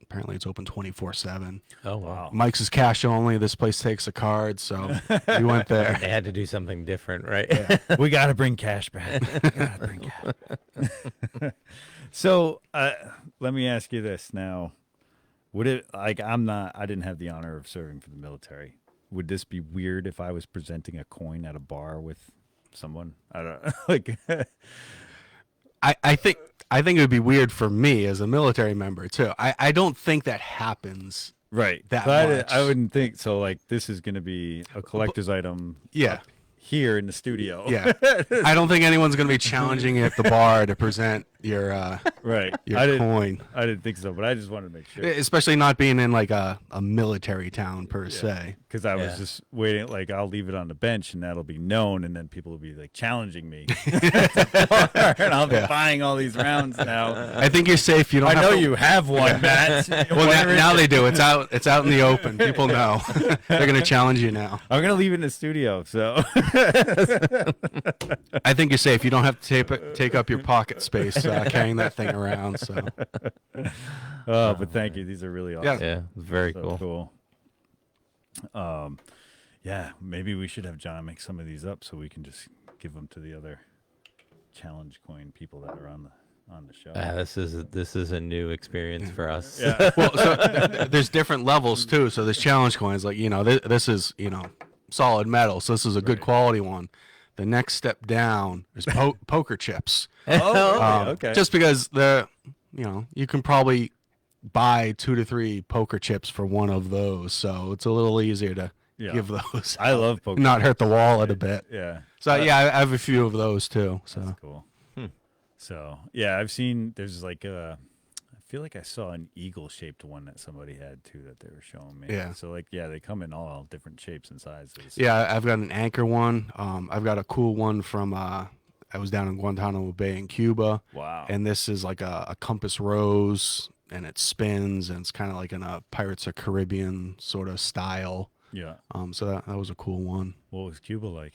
[SPEAKER 4] apparently it's open 24/7.
[SPEAKER 3] Oh, wow.
[SPEAKER 4] Mike's is cash only. This place takes a card, so we went there.
[SPEAKER 3] They had to do something different, right?
[SPEAKER 1] we got to bring cash back. We gotta bring cash. So let me ask you this now. Would it, like, I didn't have the honor of serving for the military. Would this be weird if I was presenting a coin at a bar with someone? I don't know. Like,
[SPEAKER 4] I think it would be weird for me as a military member too. I don't think that happens.
[SPEAKER 1] Right.
[SPEAKER 4] That
[SPEAKER 1] But
[SPEAKER 4] much.
[SPEAKER 1] I wouldn't think so. Like, this is going to be a collector's item.
[SPEAKER 4] Yeah.
[SPEAKER 1] Here in the studio.
[SPEAKER 4] Yeah. I don't think anyone's going to be challenging you at the bar to present your
[SPEAKER 1] Right.
[SPEAKER 4] your coin.
[SPEAKER 1] I didn't think so, but I just wanted to make sure.
[SPEAKER 4] Especially not being in like a military town per se.
[SPEAKER 1] Because I was just waiting, like, I'll leave it on the bench and that'll be known, and then people will be like challenging me. And I'll be buying all these rounds now.
[SPEAKER 4] I think you're safe. You don't.
[SPEAKER 1] I
[SPEAKER 4] have
[SPEAKER 1] know
[SPEAKER 4] to,
[SPEAKER 1] you have one, Matt.
[SPEAKER 4] Well, now they do. It's out. It's out in the open. People know. They're going to challenge you now.
[SPEAKER 1] I'm gonna leave it in the studio, so
[SPEAKER 4] I think you're safe. You don't have to take up your pocket space carrying that thing around. So.
[SPEAKER 1] but thank you. These are really awesome.
[SPEAKER 3] Yeah, very
[SPEAKER 1] So
[SPEAKER 3] cool.
[SPEAKER 1] Yeah, maybe we should have John make some of these up so we can just give them to the other challenge coin people that are on the show.
[SPEAKER 3] This is a new experience for us.
[SPEAKER 1] Yeah.
[SPEAKER 4] Well, so there's different levels too. So this challenge coin is like, this is, solid metal. So this is a good quality one. The next step down is poker chips.
[SPEAKER 1] Okay.
[SPEAKER 4] Just because you can probably buy 2 to 3 poker chips for one of those. So it's a little easier to give those.
[SPEAKER 1] I love poker.
[SPEAKER 4] Not hurt the wallet a bit.
[SPEAKER 1] Yeah.
[SPEAKER 4] So I have a few of those too. So
[SPEAKER 1] That's cool. So yeah, I've seen there's like I feel like I saw an eagle-shaped one that somebody had too that they were showing me.
[SPEAKER 4] Yeah.
[SPEAKER 1] So like, they come in all different shapes and sizes.
[SPEAKER 4] yeah, I've got an anchor one. I've got a cool one from I was down in Guantanamo Bay in Cuba.
[SPEAKER 1] Wow.
[SPEAKER 4] And this is like a compass rose, and it spins, and it's kind of like in a Pirates of Caribbean sort of style.
[SPEAKER 1] Yeah.
[SPEAKER 4] So that was a cool one.
[SPEAKER 1] What was Cuba like?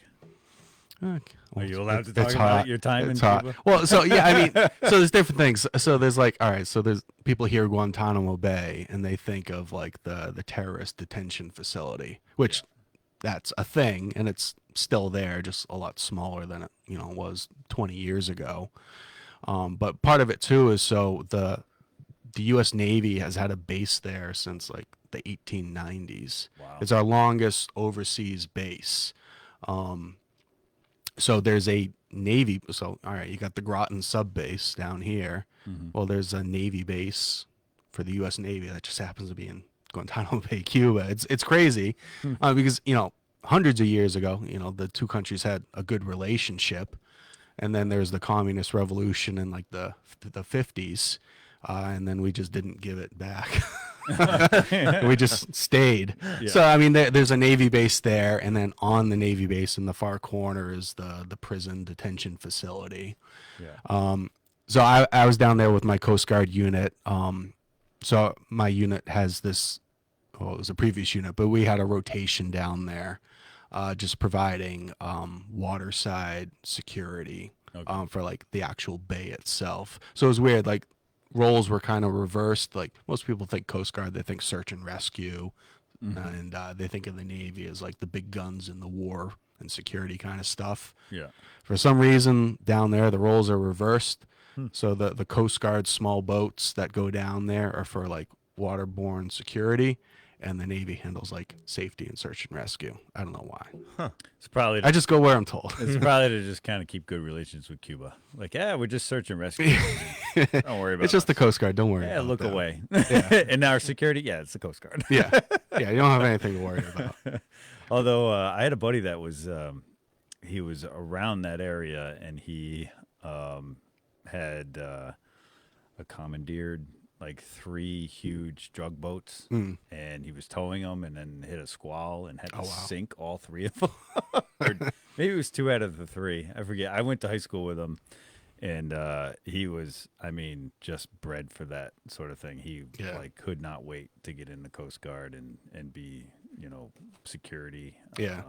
[SPEAKER 4] Are
[SPEAKER 1] Are you allowed to talk about your time in Cuba?
[SPEAKER 4] Well, so yeah, I mean, so there's different things. So there's like, all right, so there's people hear Guantanamo Bay and they think of like the terrorist detention facility, which that's a thing, and it's still there, just a lot smaller than it was 20 years ago. But part of it too is so the U.S. Navy has had a base there since like the 1890s.
[SPEAKER 1] Wow.
[SPEAKER 4] It's our longest overseas base. So there's a Navy. So all right, you got the Groton sub base down here. Well, there's a Navy base for the U.S. Navy that just happens to be in Guantanamo Bay, Cuba. It's crazy because hundreds of years ago, the two countries had a good relationship, and then there's the communist revolution in like the 50s, and then we just didn't give it back. We just stayed.
[SPEAKER 1] Yeah.
[SPEAKER 4] So I mean, there's a Navy base there, and then on the Navy base in the far corner is the prison detention facility.
[SPEAKER 1] Yeah.
[SPEAKER 4] So I was down there with my Coast Guard unit. So my unit has this, well, it was a previous unit, but we had a rotation down there, just providing waterside security for like the actual bay itself. So it was weird, like roles were kind of reversed. Like most people think Coast Guard, they think search and rescue, and they think of the Navy as like the big guns in the war and security kind of stuff.
[SPEAKER 1] Yeah.
[SPEAKER 4] For some reason down there, the roles are reversed. So the Coast Guard small boats that go down there are for like waterborne security, and the Navy handles like safety and search and rescue. I don't know why.
[SPEAKER 1] It's probably
[SPEAKER 4] I just go where I'm told.
[SPEAKER 1] it's probably to just kind of keep good relations with Cuba. Like, yeah, we're just search and rescue. Don't worry about
[SPEAKER 4] It's just the
[SPEAKER 1] us.
[SPEAKER 4] Coast Guard. Don't worry.
[SPEAKER 1] Yeah,
[SPEAKER 4] about
[SPEAKER 1] look
[SPEAKER 4] that.
[SPEAKER 1] away.
[SPEAKER 4] Yeah.
[SPEAKER 1] And our security, yeah, it's the Coast Guard.
[SPEAKER 4] Yeah, you don't have anything to worry about.
[SPEAKER 1] Although I had a buddy that was he was around that area, and he had commandeered like 3 huge drug boats, and he was towing them, and then hit a squall and had to sink all 3 of them. Or maybe it was 2 out of the 3. I forget. I went to high school with him, and he was, I mean, just bred for that sort of thing. He like could not wait to get in the Coast Guard and be, security.
[SPEAKER 4] Yeah.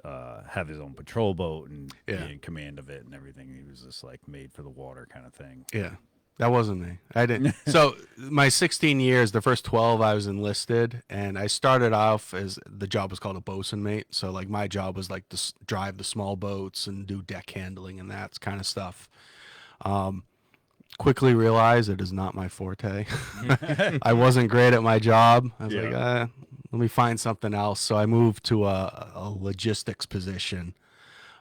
[SPEAKER 1] Have his own patrol boat and be
[SPEAKER 4] Yeah.
[SPEAKER 1] in command of it and everything. He was just like made for the water kind of thing.
[SPEAKER 4] Yeah. That wasn't me. I didn't. So my 16 years, the first 12 I was enlisted, and I started off as the job was called a bosun mate. So like my job was like to drive the small boats and do deck handling and that kind of stuff. Quickly realized it is not my forte. I wasn't great at my job. I was like, let me find something else. So I moved to a logistics position,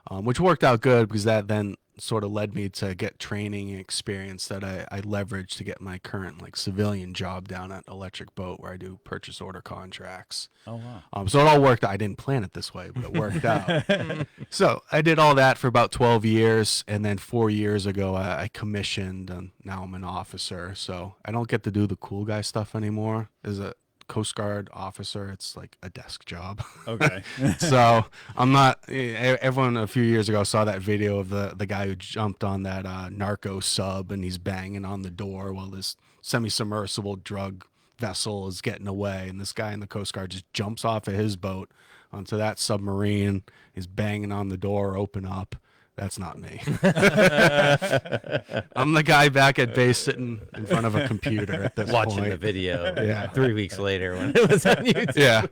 [SPEAKER 4] which worked out good because that then sort of led me to get training and experience that I leveraged to get my current like civilian job down at Electric Boat, where I do purchase order contracts.
[SPEAKER 1] Oh, wow.
[SPEAKER 4] So it all worked out. I didn't plan it this way, but it worked out. So I did all that for about 12 years. And then 4 years ago, I commissioned, and now I'm an officer. So I don't get to do the cool guy stuff anymore. As a Coast Guard officer, it's like a desk job.
[SPEAKER 1] Okay.
[SPEAKER 4] So I'm not, everyone a few years ago saw that video of the guy who jumped on that narco sub, and he's banging on the door while this semi-submersible drug vessel is getting away, and this guy in the Coast Guard just jumps off of his boat onto that submarine. He's banging on the door, open up. That's not me. I'm the guy back at base sitting in front of a computer at this
[SPEAKER 3] Watching
[SPEAKER 4] point.
[SPEAKER 3] the video.
[SPEAKER 4] Yeah.
[SPEAKER 3] 3 weeks later when it was on YouTube.
[SPEAKER 4] Yeah.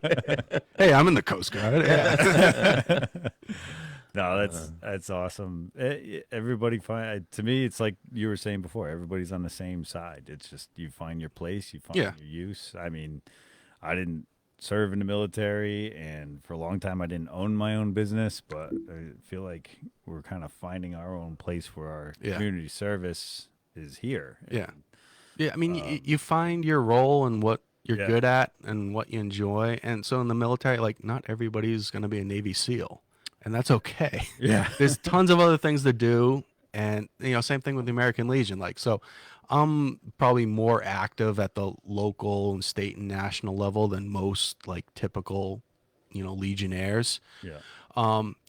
[SPEAKER 4] Hey, I'm in the Coast Guard. Yeah.
[SPEAKER 1] No, that's awesome. Everybody to me, it's like you were saying before, everybody's on the same side. It's just you find your place, you find your use. I mean, I didn't serve in the military, and for a long time I didn't own my own business, but I feel like we're kind of finding our own place where our community service is here.
[SPEAKER 4] Yeah. Yeah. I mean, you find your role and what you're good at and what you enjoy. And so in the military, like not everybody's going to be a Navy SEAL, and that's okay.
[SPEAKER 1] Yeah.
[SPEAKER 4] There's tons of other things to do. And, same thing with the American Legion. Like, so I'm probably more active at the local and state and national level than most like typical, Legionnaires.
[SPEAKER 1] Yeah.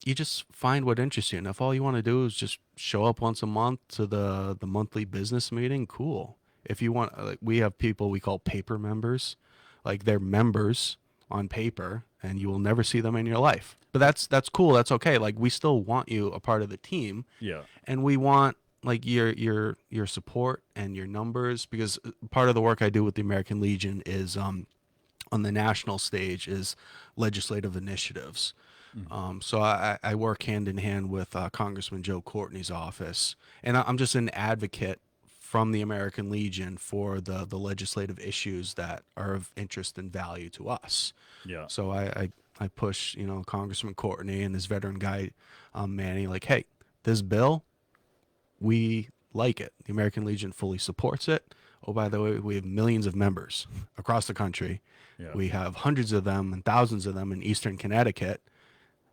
[SPEAKER 4] You just find what interests you. And if all you want to do is just show up once a month to the monthly business meeting, cool. If you want, like, we have people we call paper members, like they're members on paper, and you will never see them in your life. But that's cool. That's okay. Like, we still want you a part of the team.
[SPEAKER 1] Yeah.
[SPEAKER 4] And we want like your support and your numbers, because part of the work I do with the American Legion is on the national stage is legislative initiatives. So I work hand in hand with Congressman Joe Courtney's office, and I'm just an advocate from the American Legion for the legislative issues that are of interest and value to us.
[SPEAKER 1] Yeah.
[SPEAKER 4] So I push, Congressman Courtney and this veteran guy, Manny, like, hey, this bill, we like it. The American Legion fully supports it. Oh, by the way, we have millions of members across the country.
[SPEAKER 1] Yeah.
[SPEAKER 4] We have hundreds of them and thousands of them in Eastern Connecticut.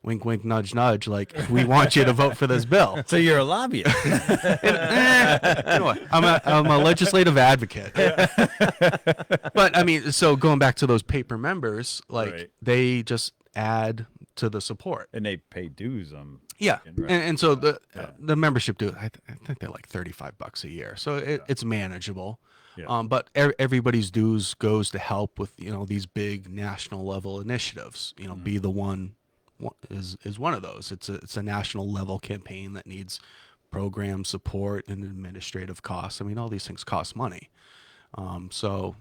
[SPEAKER 4] Wink, wink, nudge, nudge. Like, we want you to vote for this bill.
[SPEAKER 1] So you're a lobbyist.
[SPEAKER 4] You know what? I'm a legislative advocate. But I mean, so going back to those paper members, like
[SPEAKER 1] Right.
[SPEAKER 4] they just add to the support.
[SPEAKER 1] And they pay dues.
[SPEAKER 4] Yeah,
[SPEAKER 1] Right.
[SPEAKER 4] and so
[SPEAKER 1] Yeah.
[SPEAKER 4] the membership due, I think they're like $35 a year, so it's manageable.
[SPEAKER 1] Yeah.
[SPEAKER 4] But everybody's dues goes to help with these big national level initiatives. Be the one is one of those. It's a national level campaign that needs program support and administrative costs. I mean, all these things cost money. So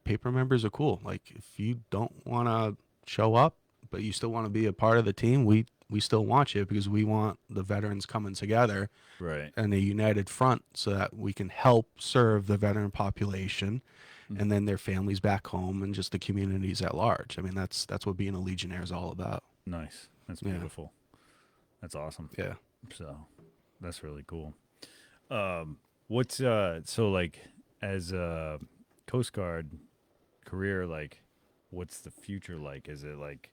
[SPEAKER 4] paper members are cool. Like, if you don't want to show up, but you still want to be a part of the team, we still want you, because we want the veterans coming together
[SPEAKER 1] Right.
[SPEAKER 4] in a united front so that we can help serve the veteran population and then their families back home and just the communities at large. I mean, that's what being a Legionnaire is all about.
[SPEAKER 1] Nice. That's
[SPEAKER 4] Yeah.
[SPEAKER 1] beautiful. That's awesome.
[SPEAKER 4] Yeah.
[SPEAKER 1] So that's really cool. What's so like as a Coast Guard career, like what's the future like? Is it like,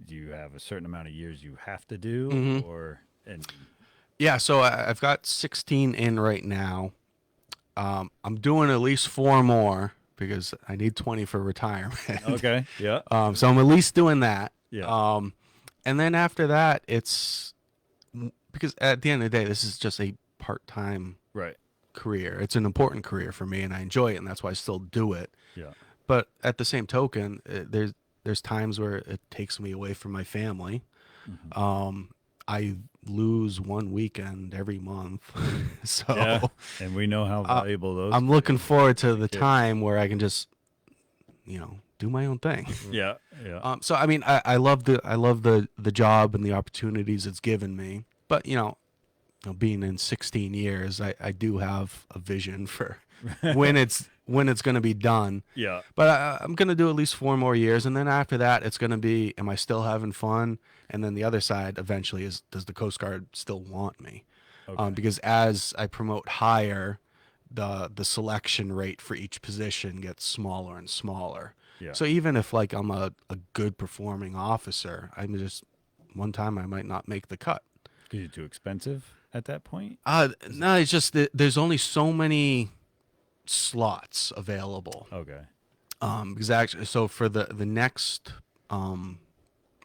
[SPEAKER 1] do you have a certain amount of years you have to do
[SPEAKER 4] Mhm.
[SPEAKER 1] or and
[SPEAKER 4] Yeah, so I've got 16 in right now. I'm doing at least 4 more because I need 20 for retirement.
[SPEAKER 1] okay. Yeah.
[SPEAKER 4] So I'm at least doing that.
[SPEAKER 1] Yeah.
[SPEAKER 4] And then after that, it's because at the end of the day, this is just a part-time
[SPEAKER 1] Right.
[SPEAKER 4] career. It's an important career for me, and I enjoy it, and that's why I still do it.
[SPEAKER 1] Yeah.
[SPEAKER 4] But at the same token, there's times where it takes me away from my family. I lose one weekend every month, so
[SPEAKER 1] Yeah. And we know how valuable those
[SPEAKER 4] I'm looking forward to the time where I can just, do my own thing.
[SPEAKER 1] Yeah. Yeah.
[SPEAKER 4] So I mean, I love the job and the opportunities it's given me, but being in 16 years, I do have a vision for when it's going to be done.
[SPEAKER 1] Yeah.
[SPEAKER 4] But I'm going to do at least 4 more years, and then after that, it's going to be, am I still having fun? And then the other side eventually is, does the Coast Guard still want me?
[SPEAKER 1] Okay.
[SPEAKER 4] Because as I promote higher, the selection rate for each position gets smaller and smaller.
[SPEAKER 1] Yeah.
[SPEAKER 4] So even if like I'm a good performing officer, I'm just, one time I might not make the cut.
[SPEAKER 1] Because you're too expensive at that point?
[SPEAKER 4] No, it's just that there's only so many slots available.
[SPEAKER 1] Okay.
[SPEAKER 4] Because actually, so for the next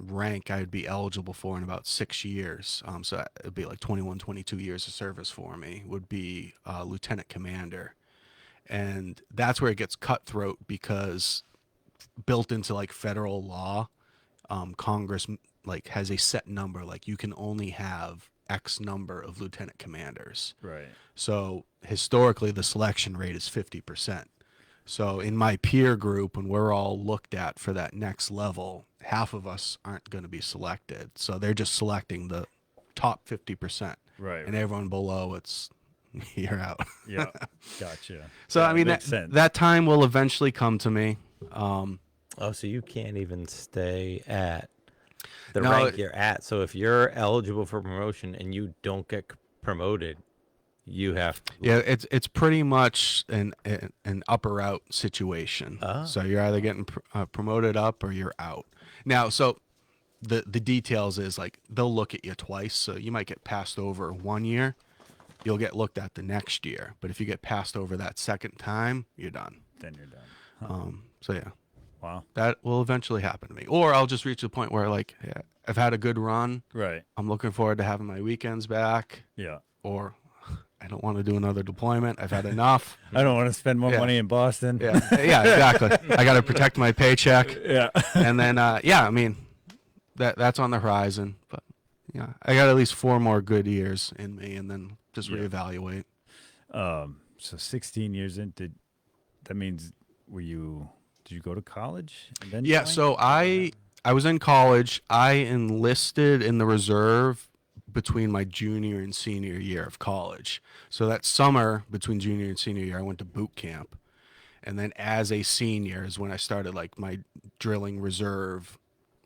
[SPEAKER 4] rank I'd be eligible for in about 6 years, so it'd be like 21, 22 years of service for me, would be lieutenant commander. And that's where it gets cutthroat, because built into like federal law, Congress like has a set number, like you can only have X number of lieutenant commanders.
[SPEAKER 1] Right.
[SPEAKER 4] So historically, the selection rate is 50%. So in my peer group, when we're all looked at for that next level, half of us aren't going to be selected. So they're just selecting the top 50%.
[SPEAKER 1] Right.
[SPEAKER 4] And everyone below, it's you're out.
[SPEAKER 1] Yeah. Gotcha.
[SPEAKER 4] So
[SPEAKER 1] Yeah,
[SPEAKER 4] I mean,
[SPEAKER 1] makes sense.
[SPEAKER 4] that time will eventually come to me.
[SPEAKER 3] Oh, so you can't even stay at the
[SPEAKER 4] No,
[SPEAKER 3] rank you're at. So if you're eligible for promotion and you don't get promoted, you have to.
[SPEAKER 4] Yeah, it's pretty much an up or out situation.
[SPEAKER 3] Ah.
[SPEAKER 4] So you're either getting promoted up or you're out. Now, so the details is like they'll look at you twice. So you might get passed over 1 year, you'll get looked at the next year. But if you get passed over that second time, you're done.
[SPEAKER 1] Then you're done.
[SPEAKER 4] So yeah,
[SPEAKER 1] Wow.
[SPEAKER 4] that will eventually happen to me. Or I'll just reach the point where like, yeah, I've had a good run.
[SPEAKER 1] Right.
[SPEAKER 4] I'm looking forward to having my weekends back.
[SPEAKER 1] Yeah.
[SPEAKER 4] Or I don't want to do another deployment. I've had enough.
[SPEAKER 1] I don't want to spend more
[SPEAKER 4] Yeah.
[SPEAKER 1] money in Boston.
[SPEAKER 4] Yeah, yeah, exactly. I got to protect my paycheck.
[SPEAKER 1] Yeah.
[SPEAKER 4] And then, yeah, I mean, that's on the horizon. But yeah, I got at least 4 more good years in me, and then just
[SPEAKER 1] Yeah.
[SPEAKER 4] reevaluate.
[SPEAKER 1] So 16 years in, that means did you go to college? And then
[SPEAKER 4] Yeah,
[SPEAKER 1] join?
[SPEAKER 4] so I was in college. I enlisted in the reserve between my junior and senior year of college. So that summer between junior and senior year, I went to boot camp. And then as a senior is when I started like my drilling reserve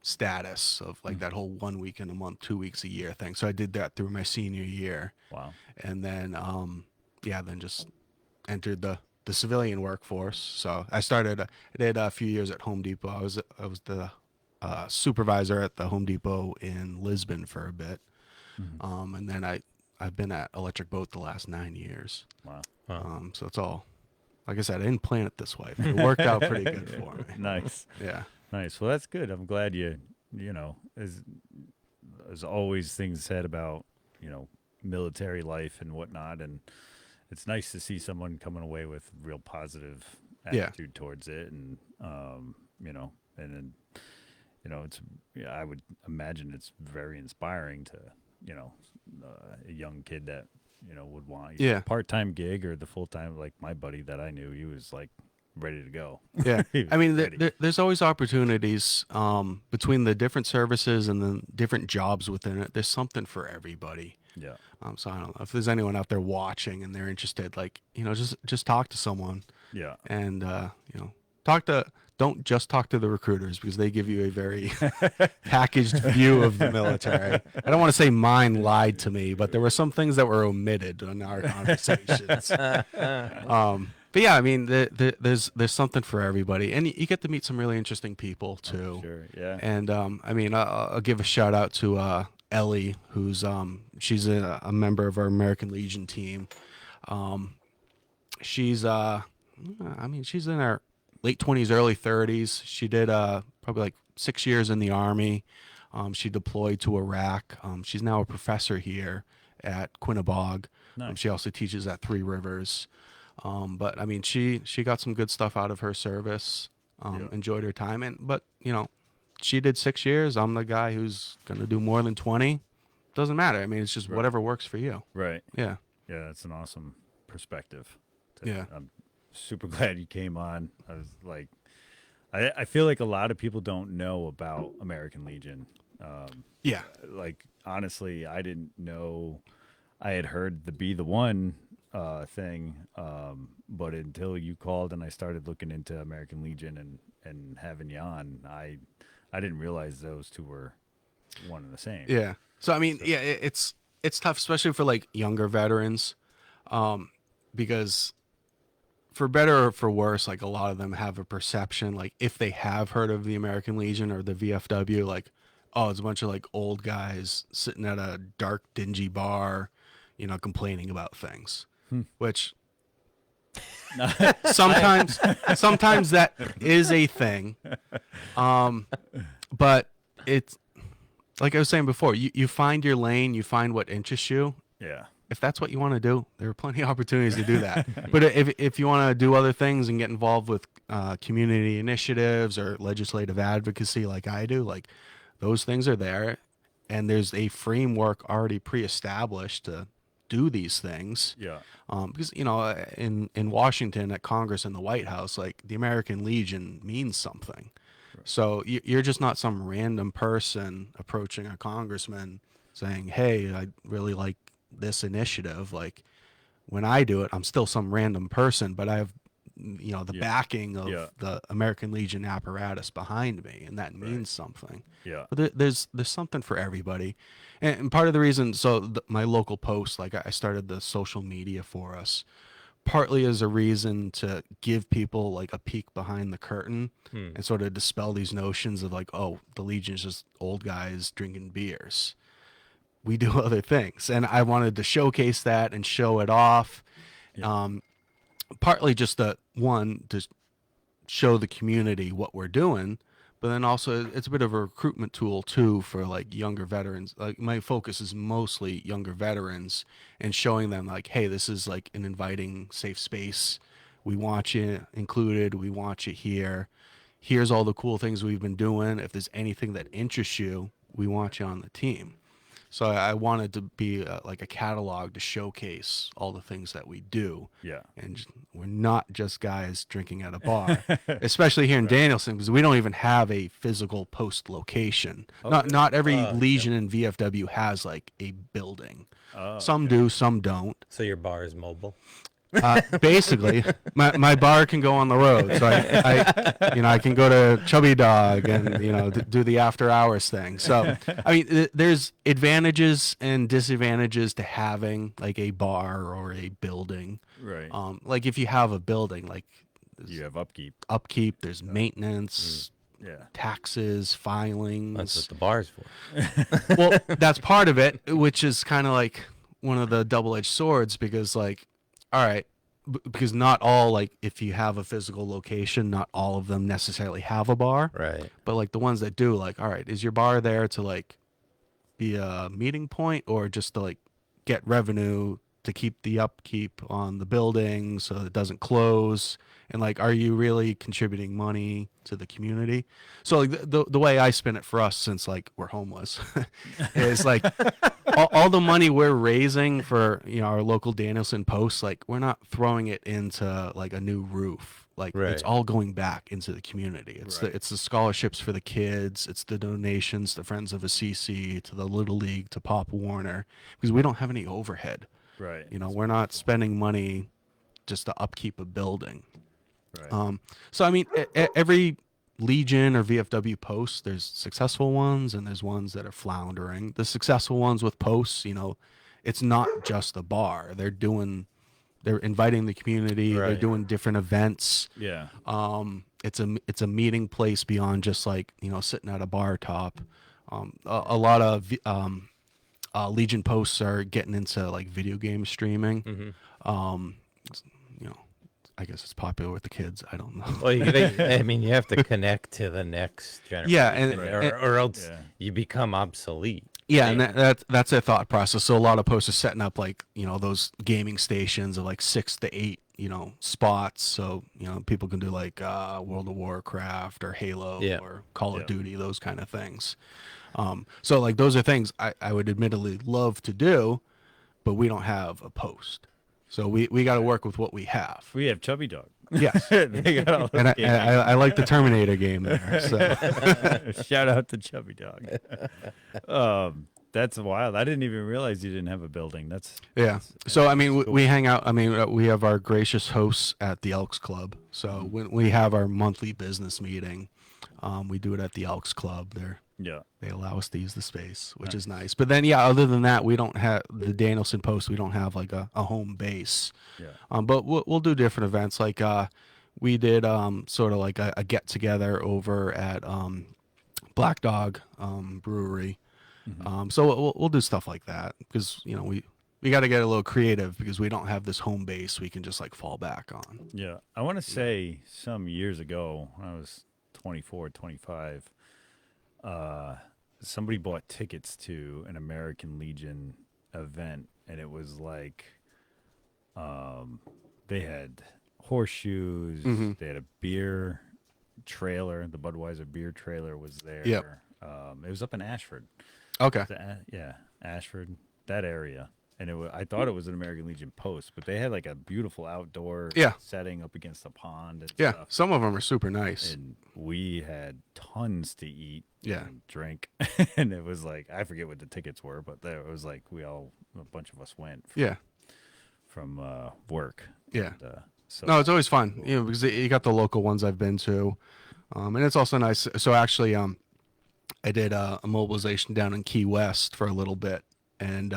[SPEAKER 4] status of like that whole 1 week in a month, 2 weeks a year thing. So I did that through my senior year.
[SPEAKER 1] Wow.
[SPEAKER 4] And then, then just entered the civilian workforce. So I did a few years at Home Depot. I was the supervisor at the Home Depot in Lisbon for a bit. And then I've been at Electric Boat the last 9 years.
[SPEAKER 1] Wow.
[SPEAKER 4] So it's all, like I said, I didn't plan it this way. It worked out pretty good for me.
[SPEAKER 1] Nice.
[SPEAKER 4] Yeah.
[SPEAKER 1] Nice. Well, that's good. I'm glad you know, there's always things said about, military life and whatnot. And it's nice to see someone coming away with real positive attitude towards it. And, and then, I would imagine it's very inspiring to, a young kid that, would want a part-time gig or the full-time, like my buddy that I knew, he was like ready to go.
[SPEAKER 4] Yeah.
[SPEAKER 1] He was
[SPEAKER 4] I mean,
[SPEAKER 1] ready.
[SPEAKER 4] there's always opportunities between the different services and the different jobs within it. There's something for everybody.
[SPEAKER 1] Yeah.
[SPEAKER 4] So I don't know if there's anyone out there watching and they're interested, like, just talk to someone
[SPEAKER 1] Yeah.
[SPEAKER 4] and, don't just talk to the recruiters because they give you a very packaged view of the military. I don't want to say mine lied to me, but there were some things that were omitted in our conversations. But yeah, I mean, there's something for everybody, and you get to meet some really interesting people too.
[SPEAKER 1] Sure. Yeah.
[SPEAKER 4] And I mean, I'll give a shout out to Ellie, who's she's a member of our American Legion team. She's she's in her late 20s, early 30s. She did probably like 6 years in the Army. She deployed to Iraq. She's now a professor here at Quinnebog.
[SPEAKER 1] Nice.
[SPEAKER 4] She also teaches at Three Rivers. But I mean, she got some good stuff out of her service. Enjoyed her time, but she did 6 years. I'm the guy who's gonna do more than 20. Doesn't matter. I mean, it's just whatever works for you.
[SPEAKER 1] Right.
[SPEAKER 4] Yeah.
[SPEAKER 1] Yeah. That's an awesome perspective.
[SPEAKER 4] Yeah.
[SPEAKER 1] I'm super glad you came on. I was like, I feel like a lot of people don't know about American Legion.
[SPEAKER 4] Yeah.
[SPEAKER 1] Like, honestly, I didn't know. I had heard the Be the One thing, but until you called and I started looking into American Legion and having you on, I didn't realize those two were one and the same.
[SPEAKER 4] Yeah. So I mean, yeah, it's tough, especially for like younger veterans, because for better or for worse, like a lot of them have a perception, like if they have heard of the American Legion or the VFW, like, oh, it's a bunch of like old guys sitting at a dark, dingy bar, complaining about things, which sometimes that is a thing. But it's like I was saying before, you find your lane, you find what interests you.
[SPEAKER 1] Yeah.
[SPEAKER 4] If that's what you want to do, there are plenty of opportunities to do that. But if you want to do other things and get involved with community initiatives or legislative advocacy like I do, like those things are there. And there's a framework already pre-established to do these things.
[SPEAKER 1] Yeah.
[SPEAKER 4] Because, in Washington at Congress and the White House, like the American Legion means something. Right. So you're just not some random person approaching a congressman saying, hey, I really like this initiative. Like when I do it, I'm still some random person, but I have the backing of the American Legion apparatus behind me, and that means something.
[SPEAKER 1] Yeah.
[SPEAKER 4] But there's something for everybody, and part of the reason, my local post, like I started the social media for us, partly as a reason to give people like a peek behind the curtain and sort of dispel these notions of like, oh, the Legion's just old guys drinking beers. We do other things, and I wanted to showcase that and show it off. Yeah. Partly just to show the community what we're doing, but then also it's a bit of a recruitment tool too for like younger veterans. Like my focus is mostly younger veterans and showing them like, hey, this is like an inviting, safe space. We want you included. We want you here. Here's all the cool things we've been doing. If there's anything that interests you, we want you on the team. So I wanted to be like a catalog to showcase all the things that we do.
[SPEAKER 1] Yeah.
[SPEAKER 4] And we're not just guys drinking at a bar, especially here in Danielson, because we don't even have a physical post location. Not every Legion in VFW has like a building. Some do, some don't.
[SPEAKER 3] So your bar is mobile.
[SPEAKER 4] Basically, my bar can go on the road, so I can go to Chubby Dog and do the after hours thing. So I mean, there's advantages and disadvantages to having like a bar or a building.
[SPEAKER 1] Right.
[SPEAKER 4] Like if you have a building, like
[SPEAKER 1] You have upkeep.
[SPEAKER 4] there's maintenance,
[SPEAKER 1] Yeah.
[SPEAKER 4] taxes, filings.
[SPEAKER 3] That's what the bar is for.
[SPEAKER 4] Well, that's part of it, which is kind of like one of the double-edged swords, because like, all right, because not all, like if you have a physical location, not all of them necessarily have a bar,
[SPEAKER 3] Right.
[SPEAKER 4] but like the ones that do, like, all right, is your bar there to like be a meeting point or just to like get revenue to keep the upkeep on the building so it doesn't close? And like, are you really contributing money to the community? So like the way I spin it for us, since like we're homeless, is like all the money we're raising for our local Danielson posts, like we're not throwing it into like a new roof. Like
[SPEAKER 3] Right.
[SPEAKER 4] it's all going back into the community. It's the scholarships for the kids. It's the donations to Friends of Assisi, to the Little League, to Pop Warner, because we don't have any overhead.
[SPEAKER 1] Right.
[SPEAKER 4] We're not spending money just to upkeep a building.
[SPEAKER 1] Right.
[SPEAKER 4] So I mean, every Legion or VFW post, there's successful ones and there's ones that are floundering. The successful ones with posts, it's not just a bar. They're inviting the community. They're
[SPEAKER 3] Right.
[SPEAKER 4] doing different events.
[SPEAKER 1] Yeah.
[SPEAKER 4] It's a meeting place beyond just like sitting at a bar top. A lot of Legion posts are getting into like video game streaming.
[SPEAKER 3] Mm-hmm.
[SPEAKER 4] I guess it's popular with the kids. I don't know.
[SPEAKER 3] Well, you have to connect to the next generation, or else you become obsolete.
[SPEAKER 4] Yeah, and that's a thought process. So a lot of posts are setting up like those gaming stations of like 6 to 8 spots. So people can do like World of Warcraft or Halo or Call of Duty, those kind of things. So like those are things I would admittedly love to do, but we don't have a post. So we got to work with what we have.
[SPEAKER 1] We have Chubby Dog.
[SPEAKER 4] Yes,
[SPEAKER 1] They got all
[SPEAKER 4] and
[SPEAKER 1] those games.
[SPEAKER 4] I like the Terminator game there. So
[SPEAKER 1] Shout out to Chubby Dog. That's wild. I didn't even realize you didn't have a building.
[SPEAKER 4] yeah. So I mean, we hang out. I mean, we have our gracious hosts at the Elks Club. So when we have our monthly business meeting, we do it at the Elks Club. They allow us to use the space, which is nice. But then, other than that, we don't have the Danielson Post. We don't have like a home base.
[SPEAKER 1] Yeah.
[SPEAKER 4] But we'll do different events. Like we did sort of like a get together over at Black Dog Brewery.
[SPEAKER 1] Mm-hmm.
[SPEAKER 4] So we'll do stuff like that because we got to get a little creative because we don't have this home base we can just like fall back on.
[SPEAKER 1] Yeah. I want to say some years ago, when I was 24, 25, somebody bought tickets to an American Legion event, and it was like they had horseshoes, they had a beer trailer, the Budweiser beer trailer was there.
[SPEAKER 4] Yep.
[SPEAKER 1] It was up in Ashford.
[SPEAKER 4] Okay.
[SPEAKER 1] Ashford, that area. And I thought it was an American Legion post, but they had like a beautiful outdoor setting up against the pond and stuff.
[SPEAKER 4] Some of them are super nice.
[SPEAKER 1] And we had tons to eat and drink. And it was like, I forget what the tickets were, but it was like a bunch of us went from work.
[SPEAKER 4] Yeah.
[SPEAKER 1] And, so
[SPEAKER 4] No, it's always fun, because you got the local ones I've been to. And it's also nice. So actually, I did a mobilization down in Key West for a little bit. And,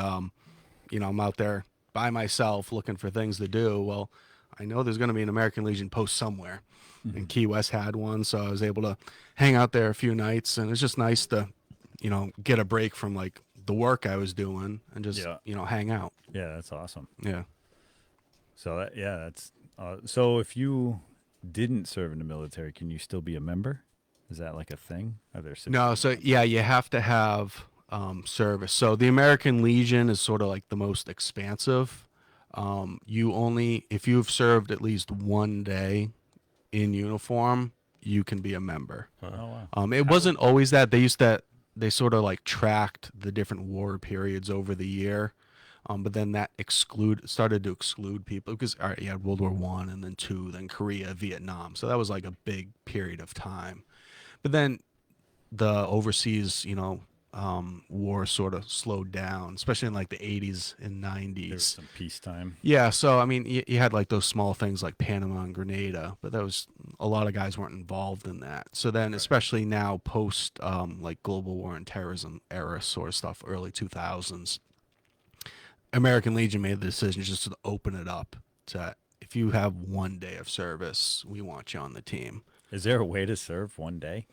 [SPEAKER 4] I'm out there by myself looking for things to do. Well, I know there's going to be an American Legion post somewhere. And Key West had one. So I was able to hang out there a few nights. And it's just nice to, get a break from like the work I was doing and just, hang out.
[SPEAKER 1] Yeah, that's awesome.
[SPEAKER 4] Yeah.
[SPEAKER 1] So that's so if you didn't serve in the military, can you still be a member? Is that like a thing? Are there
[SPEAKER 4] No, so you have to have service. So the American Legion is sort of like the most expansive. If you've served at least one day in uniform, you can be a member.
[SPEAKER 1] Oh wow.
[SPEAKER 4] It wasn't always that. They used to they sort of like tracked the different war periods over the year. But then that started to exclude people because all right, you had World War One and then two, then Korea, Vietnam. So that was like a big period of time. But then the overseas, war sort of slowed down, especially in like the 80s and
[SPEAKER 1] There was
[SPEAKER 4] 90s.
[SPEAKER 1] some peacetime.
[SPEAKER 4] Yeah, so I mean, you had like those small things like Panama and Grenada, but that was a lot of guys weren't involved in that. So then, especially now, post like global war and terrorism era sort of stuff, early 2000s, American Legion made the decision just to open it up to if you have 1 day of service, we want you on the team.
[SPEAKER 1] Is there a way to serve 1 day?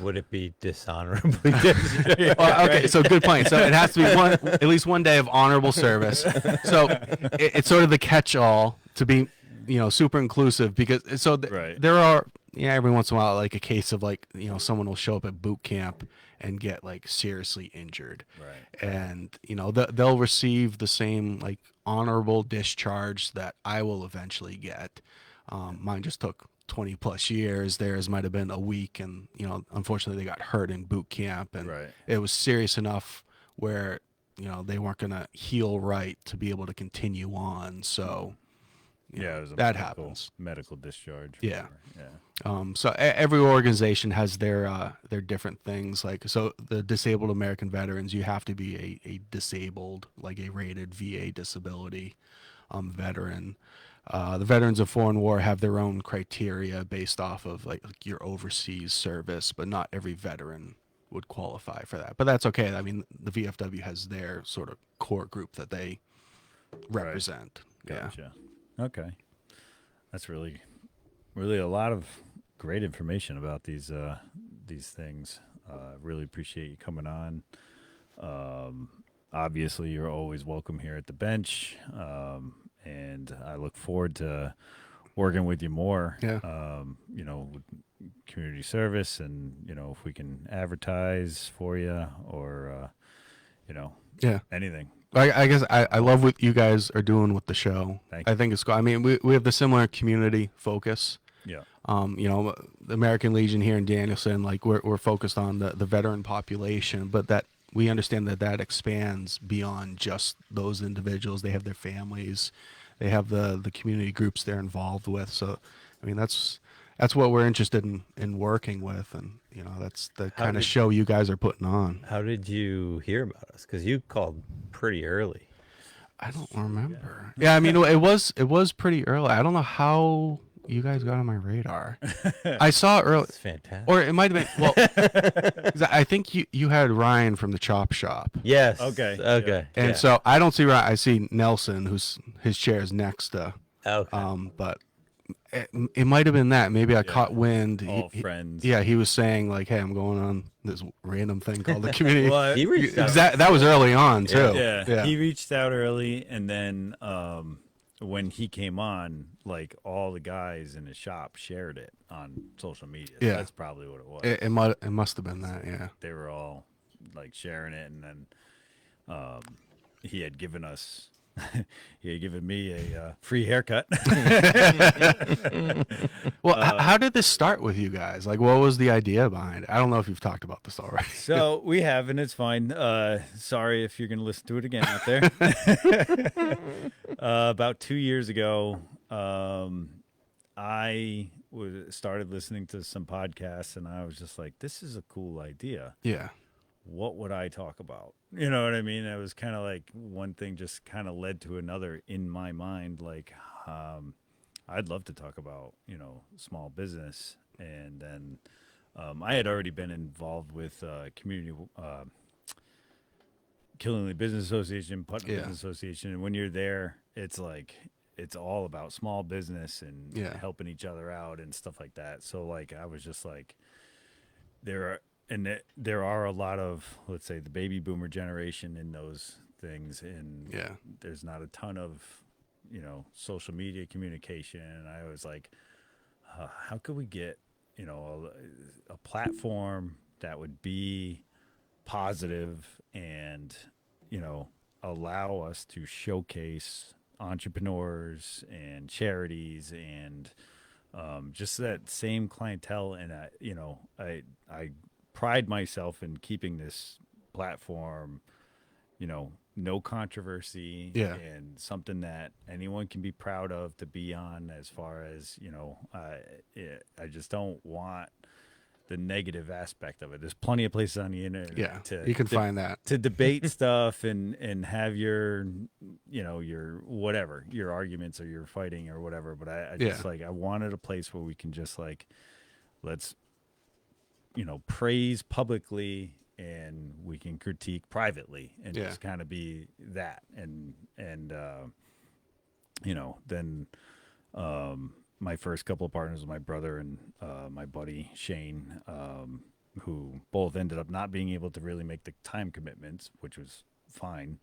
[SPEAKER 3] Would it be dishonorably discharged?
[SPEAKER 4] Well, okay, so good point. So it has to be at least 1 day of honorable service. So it's sort of the catch-all to be, super inclusive because there are every once in a while like a case of like someone will show up at boot camp and get like seriously injured,
[SPEAKER 1] Right.
[SPEAKER 4] and they'll receive the same like honorable discharge that I will eventually get. Mine just took 20 plus years. Theirs might have been a week, and unfortunately they got hurt in boot camp, and
[SPEAKER 1] Right.
[SPEAKER 4] it was serious enough where they weren't gonna heal right to be able to continue on. So
[SPEAKER 1] Yeah, it was a
[SPEAKER 4] that
[SPEAKER 1] medical,
[SPEAKER 4] happens.
[SPEAKER 1] medical discharge.
[SPEAKER 4] Yeah.
[SPEAKER 1] whatever. Yeah.
[SPEAKER 4] So every organization has their different things. Like, so the disabled American veterans, you have to be a disabled, like a rated VA disability veteran. The veterans of foreign war have their own criteria based off of like your overseas service, but not every veteran would qualify for that. But that's okay. I mean, the VFW has their sort of core group that they represent. Yeah.
[SPEAKER 1] Gotcha. Okay. That's really a lot of great information about these things. Really appreciate you coming on. Obviously, you're always welcome here at the bench, and I look forward to working with you more.
[SPEAKER 4] Yeah.
[SPEAKER 1] With community service, and if we can advertise for you or
[SPEAKER 4] Yeah.
[SPEAKER 1] anything.
[SPEAKER 4] I guess I love what you guys are doing with the show.
[SPEAKER 1] Thank
[SPEAKER 4] I think it's cool. I mean, we have the similar community focus.
[SPEAKER 1] Yeah.
[SPEAKER 4] The American Legion here in Danielson, like we're focused on the veteran population, but that we understand that expands beyond just those individuals. They have their families, they have the community groups they're involved with. So, I mean, that's what we're interested in working with, and that's the kind of show you guys are putting on.
[SPEAKER 3] How did you hear about us? Because you called pretty early.
[SPEAKER 4] I don't remember. Yeah, I mean, it was pretty early. I don't know how you guys got on my radar. I saw it early,
[SPEAKER 3] It's fantastic.
[SPEAKER 4] or it might have been. Well, 'cause I think you had Ryan from the Chop Shop,
[SPEAKER 3] Yes.
[SPEAKER 1] Okay.
[SPEAKER 3] Okay.
[SPEAKER 4] and
[SPEAKER 3] yeah.
[SPEAKER 4] so I don't see Ryan. I see Nelson, who's his chair is next to.
[SPEAKER 3] Okay.
[SPEAKER 4] But it might have been that. Maybe I caught wind.
[SPEAKER 1] All friends.
[SPEAKER 4] Yeah, he was saying like, "Hey, I'm going on this random thing called the community."
[SPEAKER 1] Well,
[SPEAKER 3] he reached out.
[SPEAKER 4] That was early on too.
[SPEAKER 1] Yeah, he reached out early, and then when he came on, like all the guys in his shop shared it on social media.
[SPEAKER 4] Yeah.
[SPEAKER 1] That's probably what it was.
[SPEAKER 4] It must have been that. Yeah.
[SPEAKER 1] They were all like sharing it, and then he had given us. He had given me a free haircut.
[SPEAKER 4] Well, how did this start with you guys? Like, what was the idea behind it? I don't know if you've talked about this already.
[SPEAKER 1] So we have, and it's fine. Sorry if you're going to listen to it again out there. About 2 years ago, I started listening to some podcasts, and I was just like, this is a cool idea.
[SPEAKER 4] Yeah.
[SPEAKER 1] What would I talk about? You know what I mean? It was kind of like one thing just kind of led to another in my mind. Like, I'd love to talk about, small business. And then I had already been involved with community Killingly Business Association, Putnam
[SPEAKER 4] Yeah.
[SPEAKER 1] Business Association. And when you're there, it's like, it's all about small business and helping each other out and stuff like that. So like, I was just like, there are a lot of, let's say, the baby boomer generation in those things, and there's not a ton of, social media communication. And I was like, how could we get, a platform that would be positive and, allow us to showcase entrepreneurs and charities and just that same clientele. And I pride myself in keeping this platform, no controversy,
[SPEAKER 4] Yeah.
[SPEAKER 1] and something that anyone can be proud of to be on. As far as I just don't want the negative aspect of it. There's plenty of places on the internet
[SPEAKER 4] Yeah,
[SPEAKER 1] to
[SPEAKER 4] you can find that.
[SPEAKER 1] to debate stuff and have your your whatever, your arguments or your fighting or whatever. But I just I wanted a place where we can just let's praise publicly and we can critique privately and just kind of be that and then my first couple of partners, my brother and my buddy Shane, who both ended up not being able to really make the time commitments, which was fine.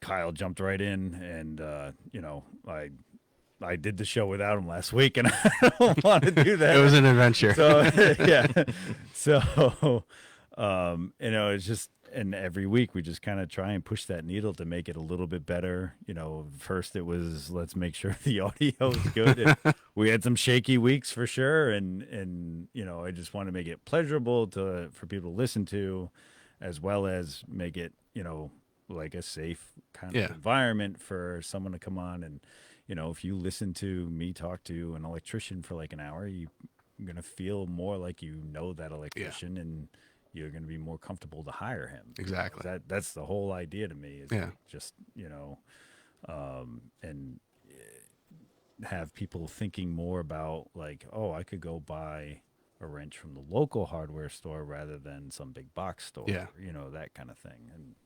[SPEAKER 1] Kyle jumped right in, and I did the show without him last week, and I don't want to do that.
[SPEAKER 4] It was an adventure.
[SPEAKER 1] So it's just. And every week we just kind of try and push that needle to make it a little bit better. First it was, let's make sure the audio is good. And we had some shaky weeks for sure. And I just want to make it pleasurable for people to listen to, as well as make it, like a safe kind of environment for someone to come on. And, if you listen to me talk to an electrician for like an hour, you're going to feel more like that electrician and you're going to be more comfortable to hire him.
[SPEAKER 4] Exactly.
[SPEAKER 1] That's the whole idea to me is just, and have people thinking more about like, oh, I could go buy a wrench from the local hardware store rather than some big box store, that kind of thing. And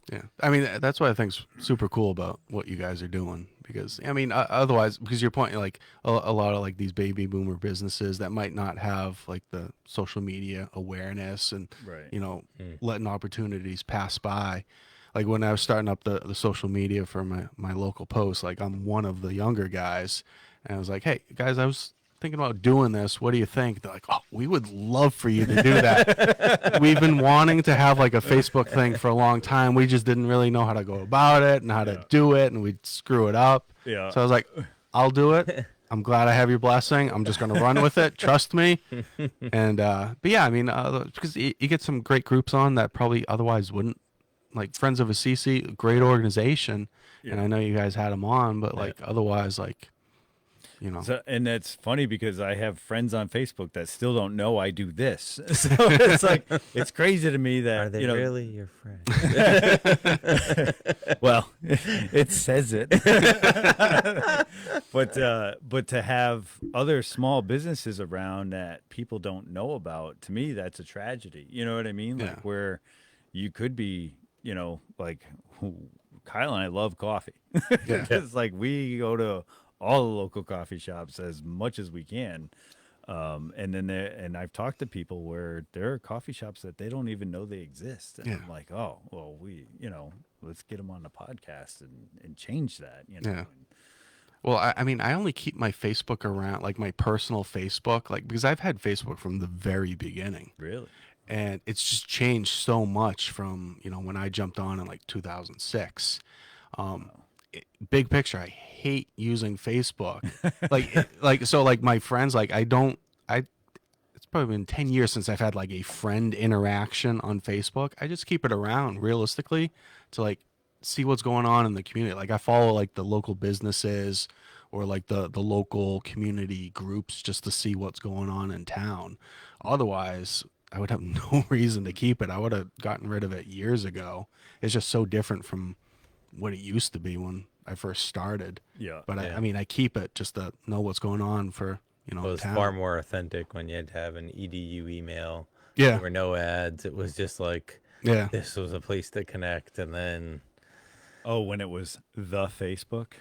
[SPEAKER 4] I mean, that's what I think's super cool about what you guys are doing, because I mean, otherwise, because your point, like a lot of like these baby boomer businesses that might not have like the social media awareness and, letting opportunities pass by. Like when I was starting up the social media for my local post, like I'm one of the younger guys, and I was like, hey guys, I was thinking about doing this. What do you think? They're like, oh, we would love for you to do that. We've been wanting to have like a Facebook thing for a long time. We just didn't really know how to go about it and how to do it, and we'd screw it up.
[SPEAKER 1] Yeah.
[SPEAKER 4] So I was like, I'll do it. I'm glad I have your blessing. I'm just going to run with it. Trust me. And, but yeah, I mean, because you get some great groups on that probably otherwise wouldn't, like Friends of Assisi, great organization. And I know you guys had them on, but like otherwise, like,
[SPEAKER 1] So, and that's funny because I have friends on Facebook that still don't know I do this. So it's like, it's crazy to me that,
[SPEAKER 3] Are they really your friends?
[SPEAKER 1] Well, it says it. But to have other small businesses around that people don't know about, to me, that's a tragedy. You know what I mean? Like where you could be, like Kyle and I love coffee. It's like we go to all the local coffee shops as much as we can. And I've talked to people where there are coffee shops that they don't even know they exist. And I'm like, oh, well, let's get them on the podcast and change that,
[SPEAKER 4] Yeah. Well, I mean, I only keep my Facebook around, like my personal Facebook, like, because I've had Facebook from the very beginning.
[SPEAKER 1] Really?
[SPEAKER 4] And it's just changed so much from, when I jumped on in like 2006. Big picture, I hate using Facebook. So my friends, like it's probably been 10 years since I've had like a friend interaction on Facebook. I just keep it around realistically to like see what's going on in the community. Like I follow like the local businesses or like the local community groups just to see what's going on in town. Otherwise, I would have no reason to keep it. I would have gotten rid of it years ago. It's just so different from what it used to be when I first started.
[SPEAKER 1] Yeah.
[SPEAKER 4] But I mean, I keep it just to know what's going on for,
[SPEAKER 3] It was
[SPEAKER 4] town.
[SPEAKER 3] far more authentic when you had to have an EDU email.
[SPEAKER 4] Yeah.
[SPEAKER 3] There were no ads. It was just like, this was a place to connect. And then,
[SPEAKER 1] when it was the Facebook,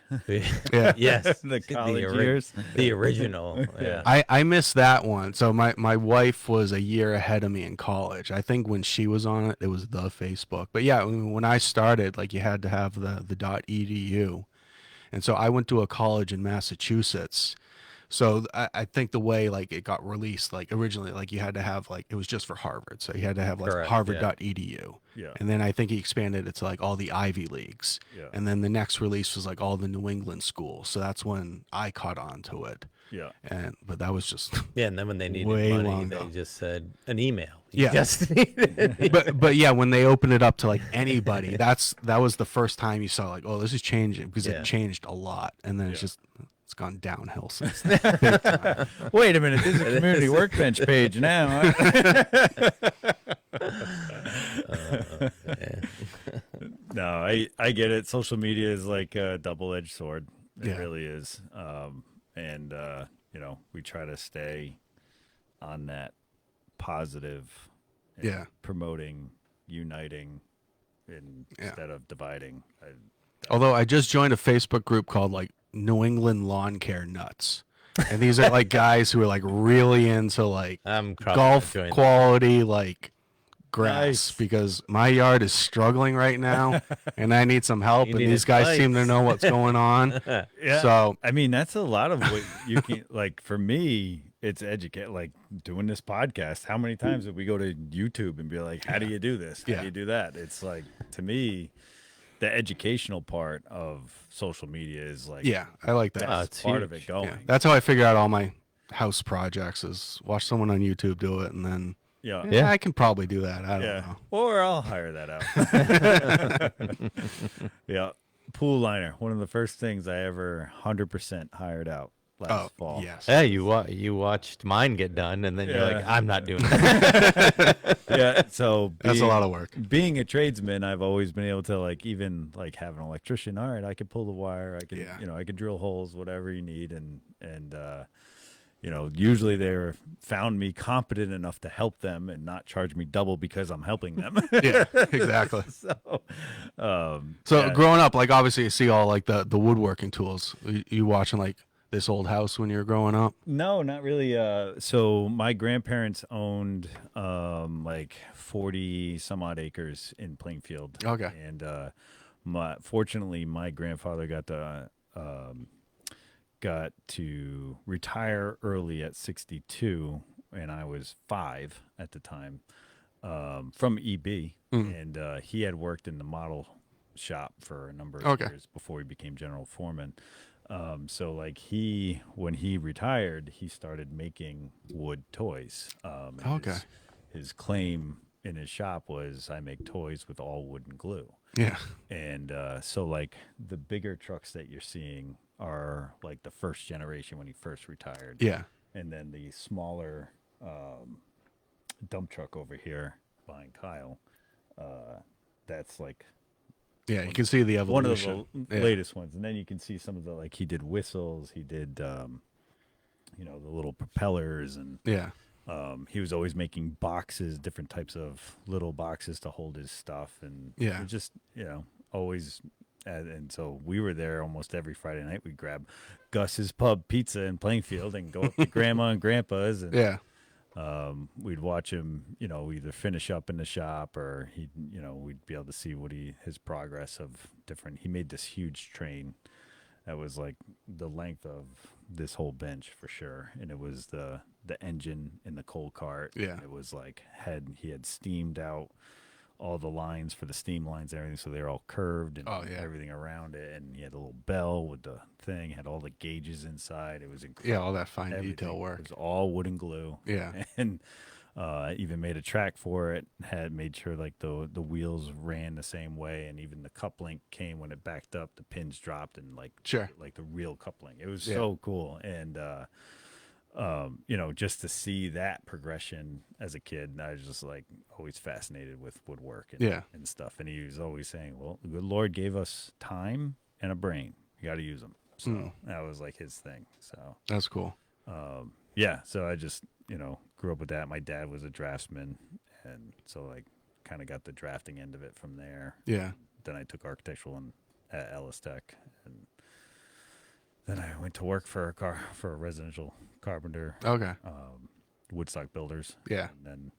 [SPEAKER 3] yes,
[SPEAKER 1] the college years,
[SPEAKER 3] the original. Yeah.
[SPEAKER 4] I missed that one. So my wife was a year ahead of me in college. I think when she was on it, it was the Facebook. But yeah, when I started, like you had to have the .edu. And so I went to a college in Massachusetts. So I think the way like it got released, like originally, like you had to have like, it was just for Harvard. So you had to have like harvard.edu.
[SPEAKER 1] Yeah.
[SPEAKER 4] And then I think he expanded it to like all the Ivy Leagues.
[SPEAKER 1] Yeah.
[SPEAKER 4] And then the next release was like all the New England schools. So that's when I caught on to it.
[SPEAKER 1] Yeah.
[SPEAKER 4] But that was just
[SPEAKER 3] Yeah, and then when they needed
[SPEAKER 4] way
[SPEAKER 3] money,
[SPEAKER 4] long
[SPEAKER 3] they
[SPEAKER 4] ago.
[SPEAKER 3] just said an email. You
[SPEAKER 4] Yeah.
[SPEAKER 3] just needed
[SPEAKER 4] but yeah, when they opened it up to like anybody, that was the first time you saw like, oh, this is changing, because
[SPEAKER 3] Yeah.
[SPEAKER 4] it changed a lot, and then
[SPEAKER 1] Yeah.
[SPEAKER 4] it's gone downhill since then. Big time.
[SPEAKER 1] Wait a minute. This is a community workbench page now.
[SPEAKER 3] Yeah.
[SPEAKER 1] No, I get it. Social media is like a double-edged sword. It
[SPEAKER 4] Yeah.
[SPEAKER 1] really is. And we try to stay on that positive, and
[SPEAKER 4] Yeah.
[SPEAKER 1] promoting, uniting, instead of dividing.
[SPEAKER 4] Although I just joined a Facebook group called like New England Lawn Care Nuts, and these are like guys who are like really into like
[SPEAKER 3] I'm probably
[SPEAKER 4] golf
[SPEAKER 3] joining.
[SPEAKER 4] quality like grass,
[SPEAKER 1] Nice.
[SPEAKER 4] because my yard is struggling right now and I need some help,
[SPEAKER 3] You
[SPEAKER 4] and
[SPEAKER 3] need
[SPEAKER 4] these guys seem to
[SPEAKER 3] advice.
[SPEAKER 4] know what's going on.
[SPEAKER 1] Yeah.
[SPEAKER 4] So
[SPEAKER 1] I mean, that's a lot of what you can like. For me, it's educate. Like doing this podcast. How many times did we go to YouTube and be like, "How do you do this? How
[SPEAKER 4] Yeah.
[SPEAKER 1] do you do that?" It's like, to me, the educational part of social media is like,
[SPEAKER 4] yeah, I like that.
[SPEAKER 1] that's
[SPEAKER 3] it's
[SPEAKER 1] part of
[SPEAKER 3] huge.
[SPEAKER 1] it going.
[SPEAKER 4] Yeah, that's how I figure out all my house projects, is watch someone on YouTube do it, and then
[SPEAKER 1] Yeah.
[SPEAKER 3] Yeah.
[SPEAKER 4] I can probably do that. I don't
[SPEAKER 1] Yeah.
[SPEAKER 4] know.
[SPEAKER 1] Or I'll hire that out. Yeah. Pool liner. One of the first things I ever 100% hired out last fall.
[SPEAKER 4] Yes.
[SPEAKER 3] Yeah, you watched mine get done, and then you're like,
[SPEAKER 1] Yeah.
[SPEAKER 3] I'm not doing that.
[SPEAKER 1] Yeah. So
[SPEAKER 4] That's a lot of work.
[SPEAKER 1] being a tradesman, I've always been able to like, even like have an electrician. All right, I can pull the wire. I can,
[SPEAKER 4] Yeah.
[SPEAKER 1] I can drill holes, whatever you need. And usually they're found me competent enough to help them and not charge me double because I'm helping them.
[SPEAKER 4] Yeah, exactly.
[SPEAKER 1] So,
[SPEAKER 4] So
[SPEAKER 1] yeah.
[SPEAKER 4] growing up, like obviously you see all like the woodworking tools. You watching like this old house when you were growing up?
[SPEAKER 1] No, not really. So my grandparents owned like 40 some odd acres in Plainfield.
[SPEAKER 4] Okay.
[SPEAKER 1] And fortunately, my grandfather got to retire early at 62, and I was 5 at the time, from EB, and he had worked in the model shop for a number of
[SPEAKER 4] Okay.
[SPEAKER 1] years before he became general foreman. So like when he retired, he started making wood toys. And
[SPEAKER 4] Okay.
[SPEAKER 1] His claim in his shop was, I make toys with all wood and glue.
[SPEAKER 4] Yeah.
[SPEAKER 1] And so like the bigger trucks that you're seeing are like the first generation when he first retired.
[SPEAKER 4] Yeah.
[SPEAKER 1] And then the smaller dump truck over here behind Kyle, that's like
[SPEAKER 4] Yeah. You can see the
[SPEAKER 1] one of
[SPEAKER 4] evolution.
[SPEAKER 1] the latest ones. And then you can see some of the, like, he did whistles, he did the little propellers, and
[SPEAKER 4] Yeah.
[SPEAKER 1] he was always making boxes, different types of little boxes to hold his stuff, and
[SPEAKER 4] Yeah.
[SPEAKER 1] it was just always. And so we were there almost every Friday night. We'd grab Gus's Pub Pizza in Plainfield and go up to Grandma and Grandpa's, and
[SPEAKER 4] Yeah.
[SPEAKER 1] we'd watch him, either finish up in the shop, or we'd be able to see his progress of different. He made this huge train that was like the length of this whole bench for sure, and it was the engine in the coal cart.
[SPEAKER 4] Yeah.
[SPEAKER 1] It was like he had steamed out all the lines for the steam lines and everything, so they're all curved and
[SPEAKER 4] Oh, yeah.
[SPEAKER 1] everything around it, and he had a little bell with the thing, had all the gauges inside. It was incredible.
[SPEAKER 4] Yeah. All that fine
[SPEAKER 1] Everything.
[SPEAKER 4] detail
[SPEAKER 1] It
[SPEAKER 4] work.
[SPEAKER 1] was all wood and glue.
[SPEAKER 4] Yeah.
[SPEAKER 1] And even made a track for it. Had made sure like the wheels ran the same way, and even the cup link came when it backed up. The pins dropped, and like
[SPEAKER 4] Sure.
[SPEAKER 1] like the real coupling. It was
[SPEAKER 4] Yeah.
[SPEAKER 1] so cool, and just to see that progression as a kid, I was just like always fascinated with woodwork and,
[SPEAKER 4] Yeah.
[SPEAKER 1] and stuff. And he was always saying, "Well, the good Lord gave us time and a brain. You got to use them." So that was like his thing. So
[SPEAKER 4] That's cool.
[SPEAKER 1] yeah, so I just grew up with that. My dad was a draftsman, and so like kind of got the drafting end of it from there.
[SPEAKER 4] Yeah.
[SPEAKER 1] Then I took architectural at Ellis Tech, and then I went to work for a residential carpenter,
[SPEAKER 4] Okay.
[SPEAKER 1] Woodstock Builders.
[SPEAKER 4] Yeah.
[SPEAKER 1] And then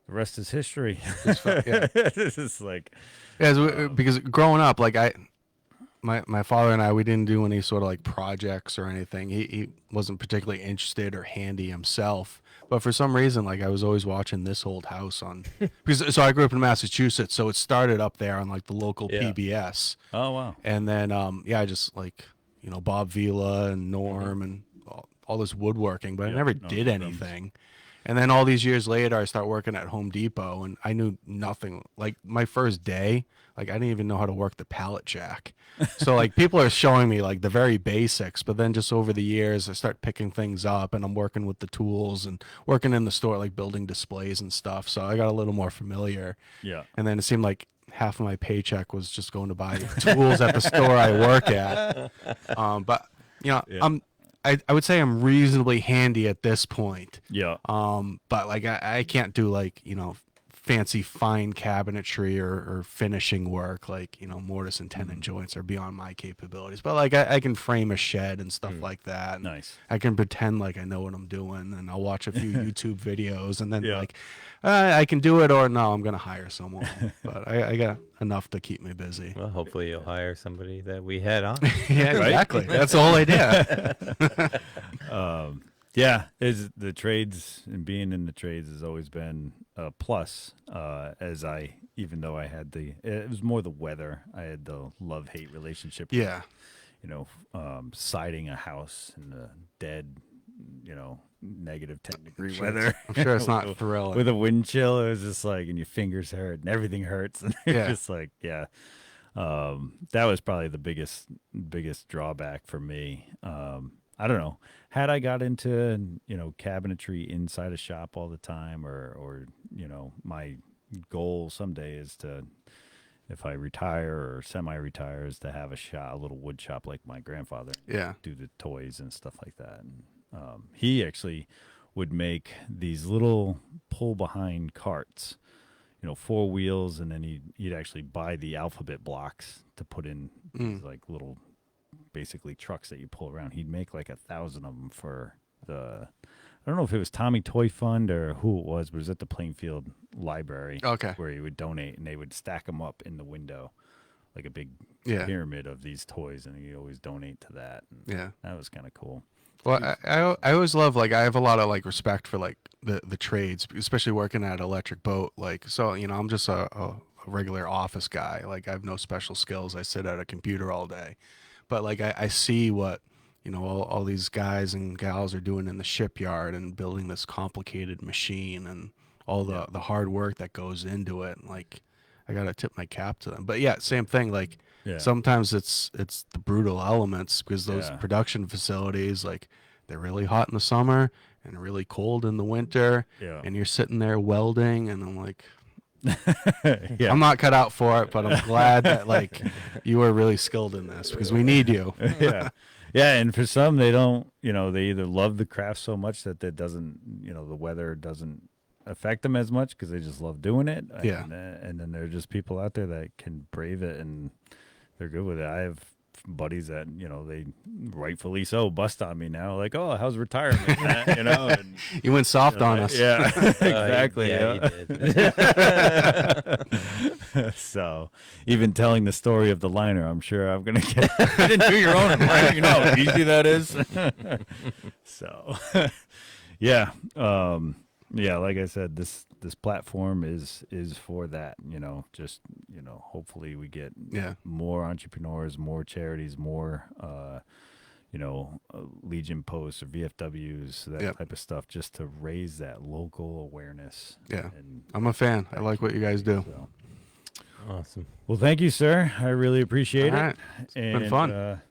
[SPEAKER 1] the rest is history.
[SPEAKER 4] Yeah.
[SPEAKER 1] This is like,
[SPEAKER 4] Yeah, because growing up, like my father and I, we didn't do any sort of like projects or anything. He wasn't particularly interested or handy himself. But for some reason, like I was always watching This Old House on, because so I grew up in Massachusetts, so it started up there on like the local
[SPEAKER 3] Yeah.
[SPEAKER 4] PBS,
[SPEAKER 1] oh wow,
[SPEAKER 4] and then I just like Bob Vila and Norm and all this woodworking, but I
[SPEAKER 1] Yeah,
[SPEAKER 4] never
[SPEAKER 1] no,
[SPEAKER 4] did
[SPEAKER 1] no
[SPEAKER 4] anything. And then all these years later, I start working at Home Depot, and I knew nothing. Like my first day, like I didn't even know how to work the pallet jack. So like people are showing me like the very basics, but then just over the years, I start picking things up, and I'm working with the tools and working in the store, like building displays and stuff. So I got a little more familiar.
[SPEAKER 1] Yeah.
[SPEAKER 4] And then it seemed like half of my paycheck was just going to buy tools at the store I work at. But you know,
[SPEAKER 1] Yeah.
[SPEAKER 4] I would say I'm reasonably handy at this point.
[SPEAKER 1] Yeah.
[SPEAKER 4] But like I can't do like, you know, fancy fine cabinetry or finishing work, like, you know, mortise and tenon joints are beyond my capabilities. But like I can frame a shed and stuff like that. And
[SPEAKER 1] Nice.
[SPEAKER 4] I can pretend like I know what I'm doing, and I'll watch a few YouTube videos, and then
[SPEAKER 1] Yeah.
[SPEAKER 4] like I can do it, or no, I'm gonna hire someone. But I got enough to keep me busy.
[SPEAKER 3] Well, hopefully you'll hire somebody that we had on.
[SPEAKER 4] Yeah, exactly. That's the whole idea.
[SPEAKER 1] Yeah, is the trades and being in the trades has always been a plus. Even though I had it was more the weather. I had the love-hate relationship. with,
[SPEAKER 4] Yeah.
[SPEAKER 1] you know, siding a house in the dead, you know, negative 10-degree weather.
[SPEAKER 4] I'm sure it's not thrilling.
[SPEAKER 1] With a wind chill, it was just like, and your fingers hurt and everything hurts, and
[SPEAKER 4] Yeah.
[SPEAKER 1] it's just like, yeah. That was probably the biggest drawback for me. I don't know. Had I got into, you know, cabinetry inside a shop all the time, or you know, my goal someday is to, if I retire or semi-retire, is to have a little wood shop like my grandfather.
[SPEAKER 4] Yeah.
[SPEAKER 1] Do the toys and stuff like that. And he actually would make these little pull-behind carts, you know, 4 wheels, and then he'd actually buy the alphabet blocks to put in these like little, basically trucks that you pull around. He'd make like 1,000 of them for I don't know if it was Tommy Toy Fund or who it was, but it was at the Plainfield Library.
[SPEAKER 4] Okay.
[SPEAKER 1] Where he would donate, and they would stack them up in the window, like a big
[SPEAKER 4] Yeah.
[SPEAKER 1] pyramid of these toys, and he'd always donate to that. And
[SPEAKER 4] Yeah.
[SPEAKER 1] that was kind of cool.
[SPEAKER 4] Well, I always love, like, I have a lot of like respect for like the trades, especially working at Electric Boat. Like, so, you know, I'm just a regular office guy. Like, I have no special skills. I sit at a computer all day. But like I see what, you know, all these guys and gals are doing in the shipyard and building this complicated machine and all the hard work that goes into it. And like, I gotta tip my cap to them. But yeah, same thing. Like
[SPEAKER 1] Yeah.
[SPEAKER 4] sometimes it's the brutal elements, because those
[SPEAKER 1] Yeah.
[SPEAKER 4] production facilities, like, they're really hot in the summer and really cold in the winter.
[SPEAKER 1] Yeah.
[SPEAKER 4] And you're sitting there welding, and I'm like,
[SPEAKER 1] Yeah.
[SPEAKER 4] I'm not cut out for it, but I'm glad that like you are really skilled in this, because we need you.
[SPEAKER 1] Yeah. Yeah. And for some, they don't, you know, they either love the craft so much that it doesn't, you know, the weather doesn't affect them as much because they just love doing it.
[SPEAKER 4] Yeah.
[SPEAKER 1] And then there are just people out there that can brave it and they're good with it. I have buddies that, you know, they rightfully so bust on me now, like, oh, how's retirement, Matt? You know, and,
[SPEAKER 4] You went soft on us.
[SPEAKER 1] yeah, exactly.
[SPEAKER 3] Yeah,
[SPEAKER 1] yeah.
[SPEAKER 3] you did.
[SPEAKER 1] So even telling the story of the liner, I'm sure I'm gonna get. You didn't do your own liner, you know how easy that is. So, yeah, yeah. Like I said, this platform is for that. You know, just, you know, hopefully we get
[SPEAKER 4] Yeah.
[SPEAKER 1] more entrepreneurs, more charities, more you know, Legion posts or VFWs, that
[SPEAKER 4] Yep.
[SPEAKER 1] type of stuff, just to raise that local awareness.
[SPEAKER 4] Yeah.
[SPEAKER 1] And
[SPEAKER 4] I'm a fan. I like what you guys do.
[SPEAKER 1] so.
[SPEAKER 3] Awesome.
[SPEAKER 1] Well, thank you, sir. I really appreciate
[SPEAKER 4] All
[SPEAKER 1] it.
[SPEAKER 4] right. It's been
[SPEAKER 1] And,
[SPEAKER 4] fun.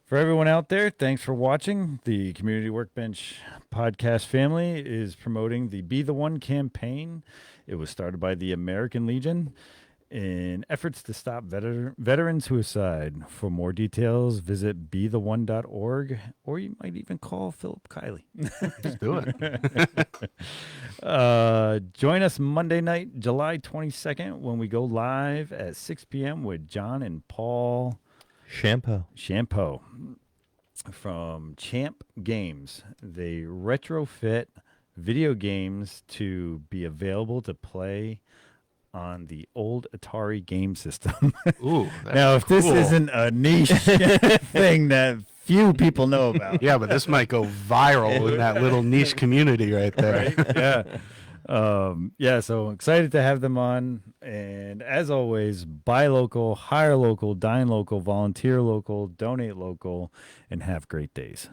[SPEAKER 1] For everyone out there, thanks for watching. The Community Workbench podcast family is promoting the Be the One campaign. It was started by the American Legion in efforts to stop veteran suicide. For more details, visit betheone.org, or you might even call Philip Kiley.
[SPEAKER 4] Let's do it.
[SPEAKER 1] Join us Monday night, July 22nd, when we go live at 6 p.m. with John and Paul Champeau from Champ Games. They retrofit video games to be available to play on the old Atari game system.
[SPEAKER 4] Ooh. That's
[SPEAKER 1] Now, if this
[SPEAKER 4] cool.
[SPEAKER 1] isn't a niche thing that few people know about.
[SPEAKER 4] Yeah, but this might go viral in that little niche community right there.
[SPEAKER 1] Right? Yeah. Yeah, so excited to have them on. And as always, buy local, hire local, dine local, volunteer local, donate local, and have great days.